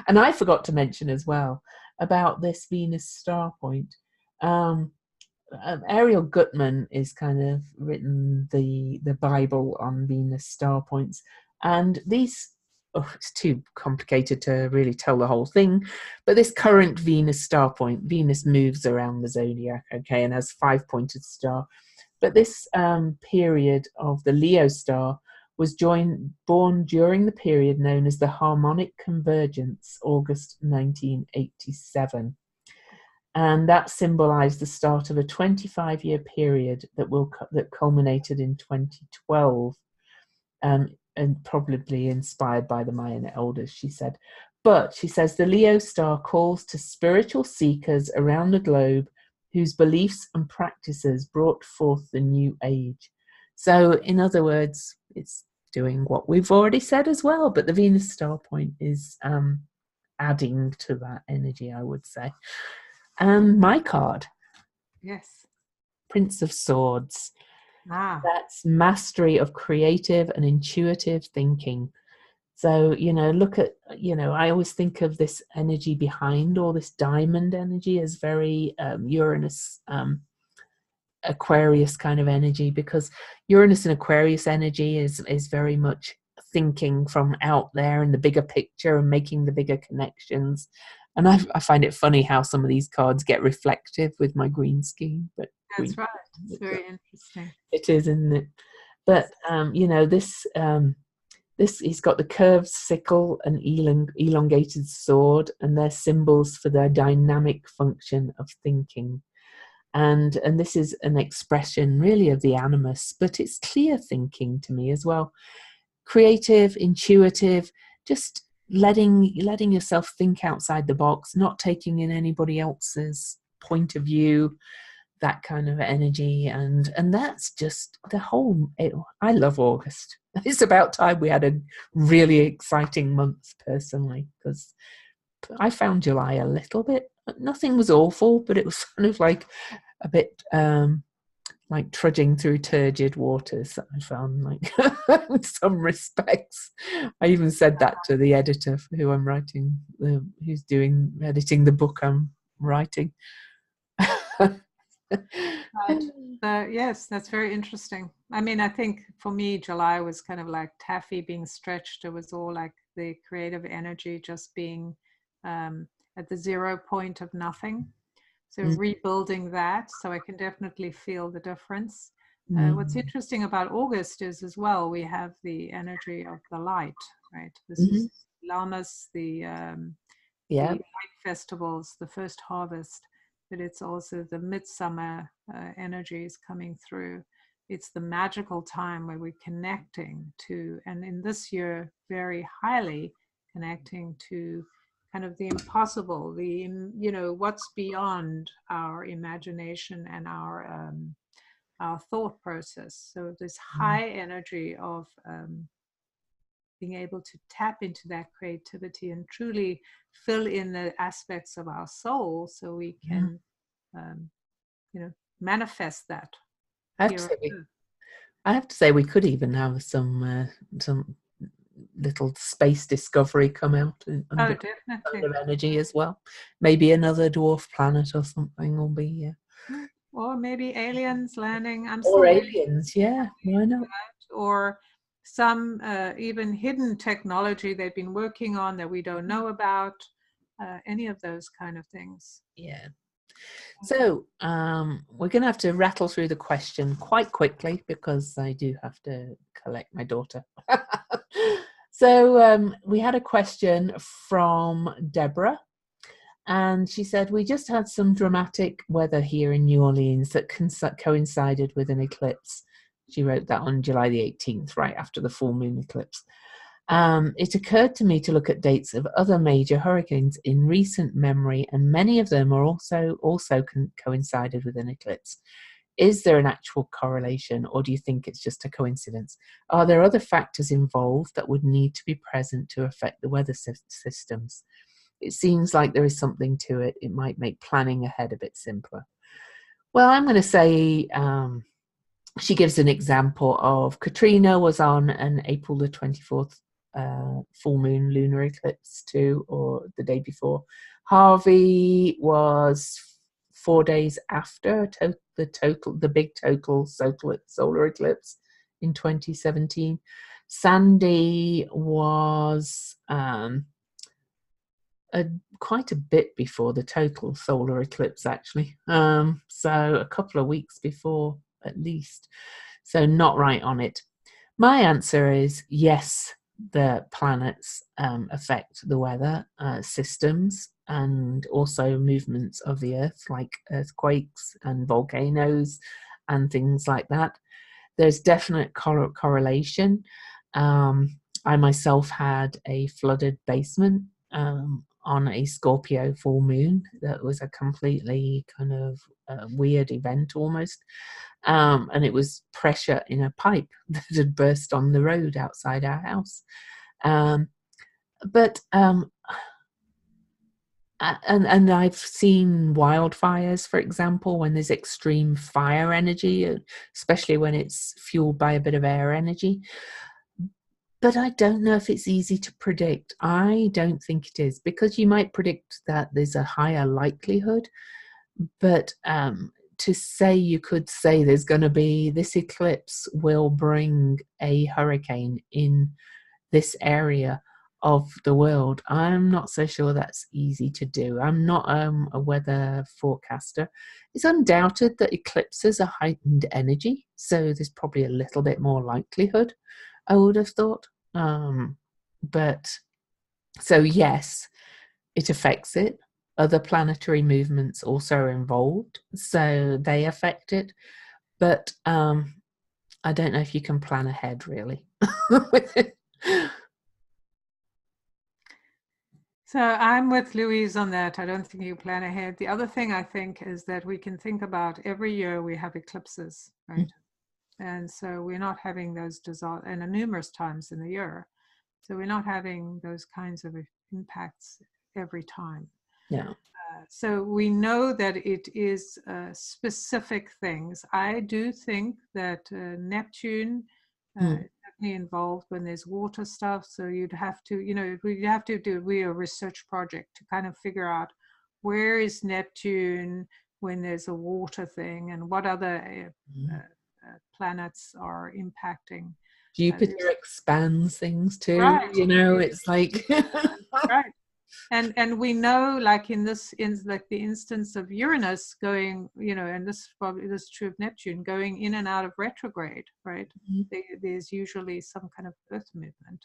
And I forgot to mention as well about this Venus star point. Ariel Gutman is kind of written the Bible on Venus star points, and these, it's too complicated to really tell the whole thing, but this current Venus star point, Venus moves around the zodiac, okay, and has 5-pointed star, but this period of the Leo star was born during the period known as the Harmonic Convergence, August 1987. And that symbolized the start of a 25-year period that culminated in 2012, and probably inspired by the Mayan elders, she said. But she says the Leo star calls to spiritual seekers around the globe whose beliefs and practices brought forth the new age. So, in other words, it's doing what we've already said as well, but the Venus star point is adding to that energy, I would say. My card. Yes. Prince of Swords. That's mastery of creative and intuitive thinking. So, look at, I always think of this energy behind all this diamond energy as very Uranus, Aquarius kind of energy, because Uranus and Aquarius energy is very much thinking from out there in the bigger picture and making the bigger connections. And I find it funny how some of these cards get reflective with my green scheme. But that's right. It's very interesting. It is, isn't it? But this he's got the curved sickle and elongated sword, and they're symbols for their dynamic function of thinking. And this is an expression really of the animus, but it's clear thinking to me as well. Creative, intuitive, just letting yourself think outside the box, not taking in anybody else's point of view, that kind of energy. And that's just the whole, I love August. It's about time we had a really exciting month personally, because I found July a little bit, nothing was awful, but it was kind of like a bit like trudging through turgid waters, I found, like in some respects. I even said that to the editor who I'm writing, who's editing the book I'm writing. Right. Yes, that's very interesting. I mean, I think for me, July was kind of like taffy being stretched. It was all like the creative energy just being at the 0 point of nothing. So rebuilding that. So I can definitely feel the difference. What's interesting about August is as well, we have the energy of the light, right? This is Lammas, the light festivals, the first harvest, but it's also the midsummer energies coming through. It's the magical time where we're connecting to, and in this year, very highly connecting to kind of the impossible, what's beyond our imagination and our thought process. So this high energy of being able to tap into that creativity and truly fill in the aspects of our soul, so we can, manifest that. I have to say we could even have some little space discovery come out under definitely. kind of energy as well. Maybe another dwarf planet or something will be. Or maybe aliens landing. I'm Or still aliens, yeah. Why not? or some even hidden technology they've been working on that we don't know about. Any of those kind of things. Yeah. So we're going to have to rattle through the question quite quickly because I do have to collect my daughter. So we had a question from Deborah, and she said, we just had some dramatic weather here in New Orleans that coincided with an eclipse. She wrote that on July the 18th, right after the full moon eclipse. It occurred to me to look at dates of other major hurricanes in recent memory, and many of them are also coincided with an eclipse. Is there an actual correlation, or do you think it's just a coincidence? Are there other factors involved that would need to be present to affect the weather systems? It seems like there is something to it. It might make planning ahead a bit simpler. Well, I'm going to say she gives an example of Katrina was on an April the 24th full moon lunar eclipse too, or the day before. Harvey was 4 days after the big total solar eclipse in 2017. Sandy was quite a bit before the total solar eclipse, actually. So a couple of weeks before, at least. So not right on it. My answer is yes, the planets affect the weather systems and also movements of the Earth, like earthquakes and volcanoes and things like that. There's definite correlation. I myself had a flooded basement on a Scorpio full moon. That was a completely kind of weird event almost. And it was pressure in a pipe that had burst on the road outside our house. But I've seen wildfires, for example, when there's extreme fire energy, especially when it's fueled by a bit of air energy. But I don't know if it's easy to predict. I don't think it is, because you might predict that there's a higher likelihood, but to say, you could say there's going to be this eclipse will bring a hurricane in this area of the world. I'm not so sure that's easy to do. I'm not a weather forecaster. It's undoubted that eclipses are heightened energy, so there's probably a little bit more likelihood, I would have thought. But so yes, it affects it. Other planetary movements also are involved, so they affect it. But I don't know if you can plan ahead, really. So I'm with Louise on that. I don't think you plan ahead. The other thing I think is that we can think about every year we have eclipses, right? And so we're not having those and numerous times in the year. So we're not having those kinds of impacts every time. Yeah. So we know that it is specific things. I do think that Neptune definitely involved when there's water stuff. So you'd have to, we'd have to do a research project to kind of figure out where is Neptune when there's a water thing, and what other planets are impacting. Jupiter expands things too, right. It's like right. And we know, like in the instance of Uranus going, and this is true of Neptune, going in and out of retrograde, right? There's usually some kind of Earth movement.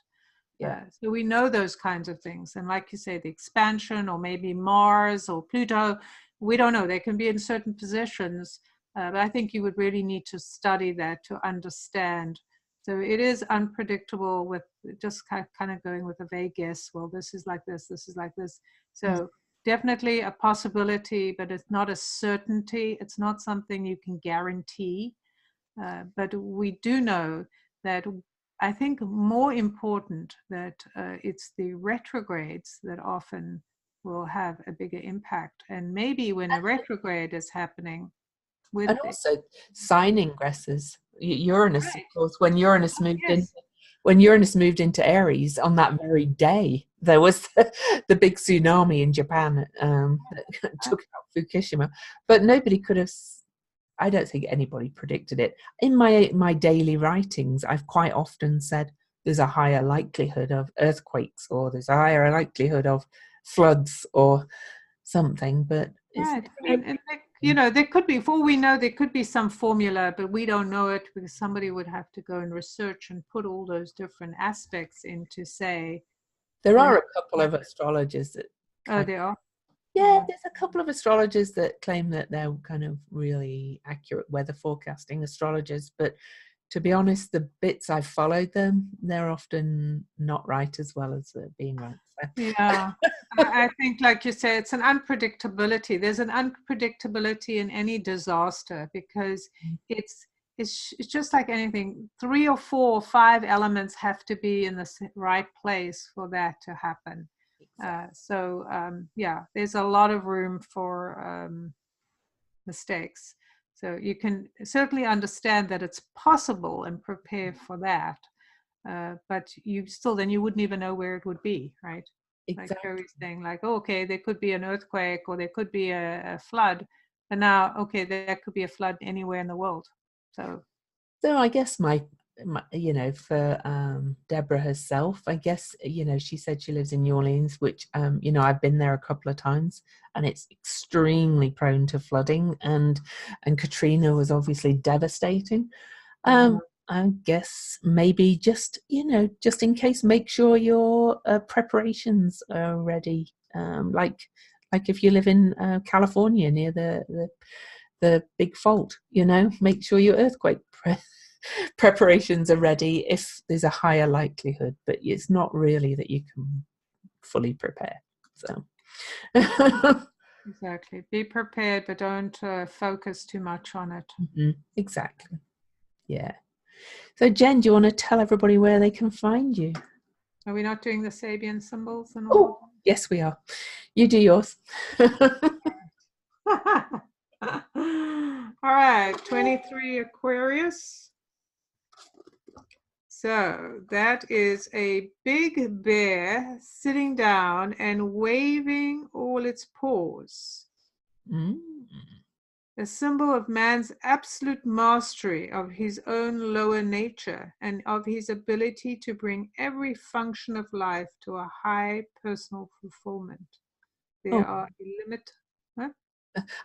Yeah. So we know those kinds of things. And like you say, the expansion, or maybe Mars or Pluto, we don't know. They can be in certain positions, but I think you would really need to study that to understand. So it is unpredictable, with just kind of going with a vague guess. Well, this is like this is like this. So definitely a possibility, but it's not a certainty. It's not something you can guarantee. But we do know that, I think more important, that it's the retrogrades that often will have a bigger impact. And maybe when a retrograde is happening, and also sign ingresses. Uranus, of course, when Uranus moved in when Uranus moved into Aries on that very day, there was the big tsunami in Japan that took out Fukushima. But nobody could have, I don't think anybody predicted it. In my daily writings, I've quite often said there's a higher likelihood of earthquakes, or there's a higher likelihood of floods or something, but it's Right. And there could be, for all we know, there could be some formula, but we don't know it because somebody would have to go and research and put all those different aspects in to say. There are a couple of astrologers that. Oh, they are? Yeah, there's a couple of astrologers that claim that they're kind of really accurate weather forecasting astrologers, but to be honest, the bits I've followed them, they're often not right as well as being right. So. Yeah, I think, like you say, it's an unpredictability. There's an unpredictability in any disaster because it's just like anything. 3 or 4 or 5 elements have to be in the right place for that to happen. Yeah, there's a lot of room for mistakes. So you can certainly understand that it's possible and prepare for that. But then you wouldn't even know where it would be, right? Exactly. Like Kerry's saying, like, oh, okay, there could be an earthquake or there could be a flood. But now, okay, there could be a flood anywhere in the world. So I guess my for Deborah herself, I guess, she said she lives in New Orleans, which, I've been there a couple of times, and it's extremely prone to flooding, and Katrina was obviously devastating. I guess maybe just in case, make sure your preparations are ready. Like if you live in California near the big fault, make sure your earthquake preparations are ready if there's a higher likelihood, but it's not really that you can fully prepare. So exactly, be prepared, but don't focus too much on it. Exactly. Yeah. So Jen, do you want to tell everybody where they can find you? Are we not doing the Sabian symbols and all? Oh, yes, we are. You do yours. All right, 23 Aquarius. So that is a big bear sitting down and waving all its paws. A symbol of man's absolute mastery of his own lower nature and of his ability to bring every function of life to a high personal fulfillment. There are limit. Huh?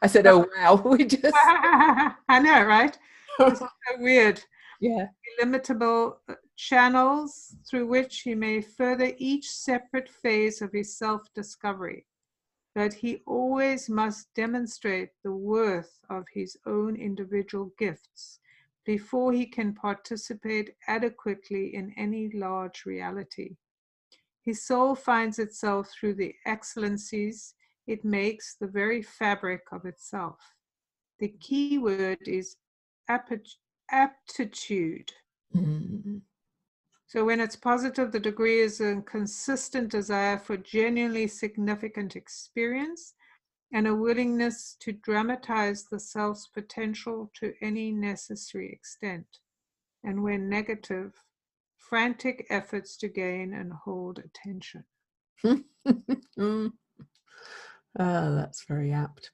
I said, oh, wow. We just. I know, right? It's so weird. Yeah. Illimitable channels through which he may further each separate phase of his self-discovery. But he always must demonstrate the worth of his own individual gifts before he can participate adequately in any large reality. His soul finds itself through the excellencies it makes the very fabric of itself. The key word is aptitude. So when it's positive, the degree is a consistent desire for genuinely significant experience and a willingness to dramatize the self's potential to any necessary extent. And when negative, frantic efforts to gain and hold attention. Oh, that's very apt.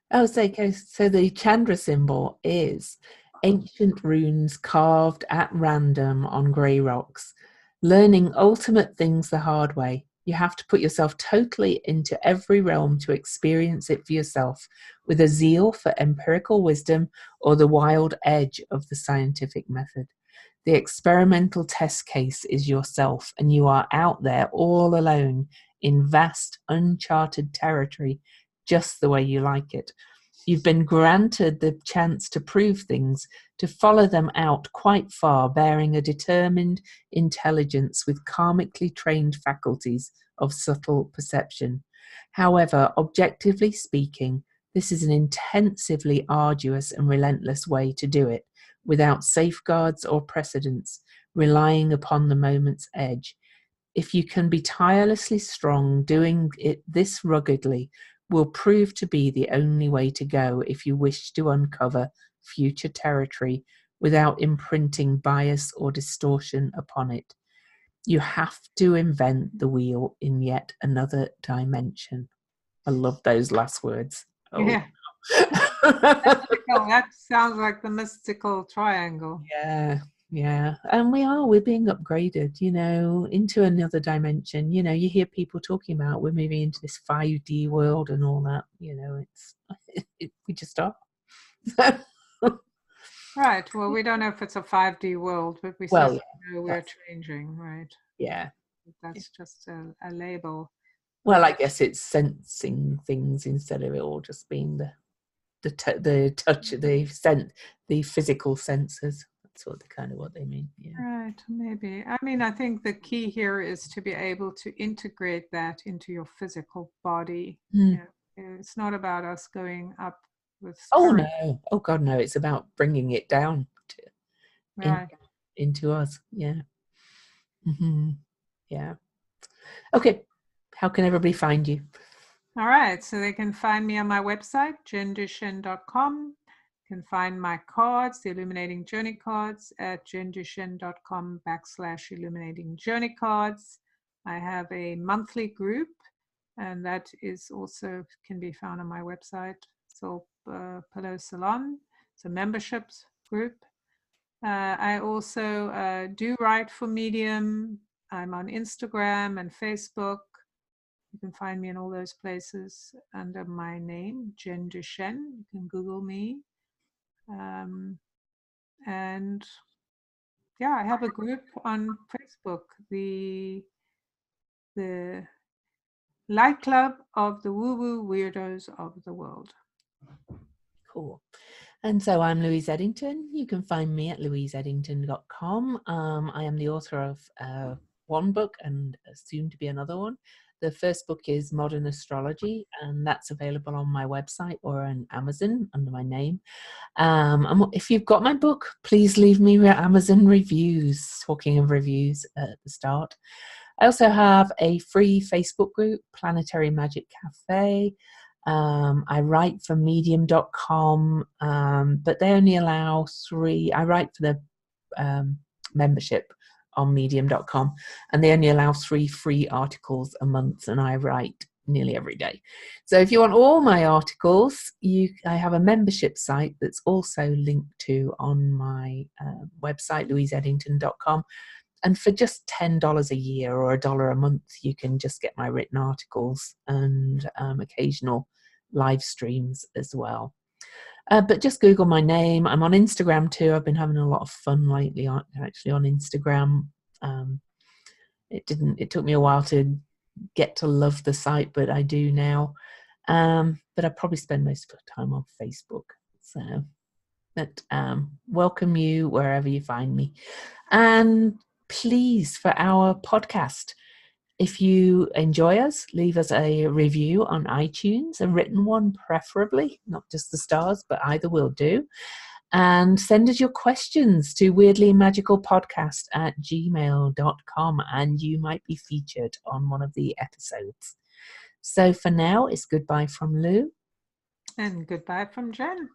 Oh, so the Chandra symbol is ancient runes carved at random on grey rocks. Learning ultimate things the hard way. You have to put yourself totally into every realm to experience it for yourself, with a zeal for empirical wisdom or the wild edge of the scientific method. The experimental test case is yourself, and you are out there all alone in vast, uncharted territory, just the way you like it. You've been granted the chance to prove things, to follow them out quite far, bearing a determined intelligence with karmically trained faculties of subtle perception. However, objectively speaking, this is an intensively arduous and relentless way to do it, without safeguards or precedents, relying upon the moment's edge. If you can be tirelessly strong, doing it this ruggedly will prove to be the only way to go if you wish to uncover future territory without imprinting bias or distortion upon it. You have to invent the wheel in yet another dimension. I love those last words. Oh. Yeah. That sounds like the mystical triangle. Yeah. And we're being upgraded, into another dimension. You hear people talking about we're moving into this 5D world and all that, we just are. Right. Well, we don't know if it's a 5D world, but we certainly know we're changing, right? Yeah. That's just a label. Well, I guess it's sensing things instead of it all just being the touch, the physical senses. That's what they mean. Yeah. Right, maybe. I mean, I think the key here is to be able to integrate that into your physical body. It's not about us going up with spirit. Oh God, no! It's about bringing it down into us. Yeah. Mm-hmm. Yeah. Okay. How can everybody find you? All right. So they can find me on my website, jendushen.com. You can find my cards, the Illuminating Journey cards, at jendushen.com/illuminating journey cards. I have a monthly group, and that is also can be found on my website. So Pillow Salon. It's a memberships group. I also do write for Medium. I'm on Instagram and Facebook. You can find me in all those places under my name, Jen Dushen. You can Google me. And yeah, I have a group on Facebook, the Light Club of the Woo-Woo Weirdos of the World. Cool. And so I'm Louise Eddington. You can find me at louiseeddington.com. I am the author of one book and soon to be another one. The first book is Modern Astrology, and that's available on my website or on Amazon under my name. And if you've got my book, please leave me Amazon reviews, talking of reviews at the start. I also have a free Facebook group, Planetary Magic Cafe. I write for medium.com, but they only allow 3. I write for the membership on medium.com, and they only allow 3 free articles a month, and I write nearly every day. So if you want all my articles, I have a membership site that's also linked to on my website, louiseeddington.com. And for just $10 a year or $1 a month, you can just get my written articles and occasional live streams as well. But just Google my name. I'm on Instagram too. I've been having a lot of fun lately on Instagram. It took me a while to get to love the site, but I do now. But I probably spend most of the time on Facebook. So but welcome you wherever you find me. And please, for our podcast, if you enjoy us, leave us a review on iTunes, a written one preferably, not just the stars, but either will do. And send us your questions to weirdlymagicalpodcast@gmail.com, and you might be featured on one of the episodes. So for now, it's goodbye from Lou. And goodbye from Jen.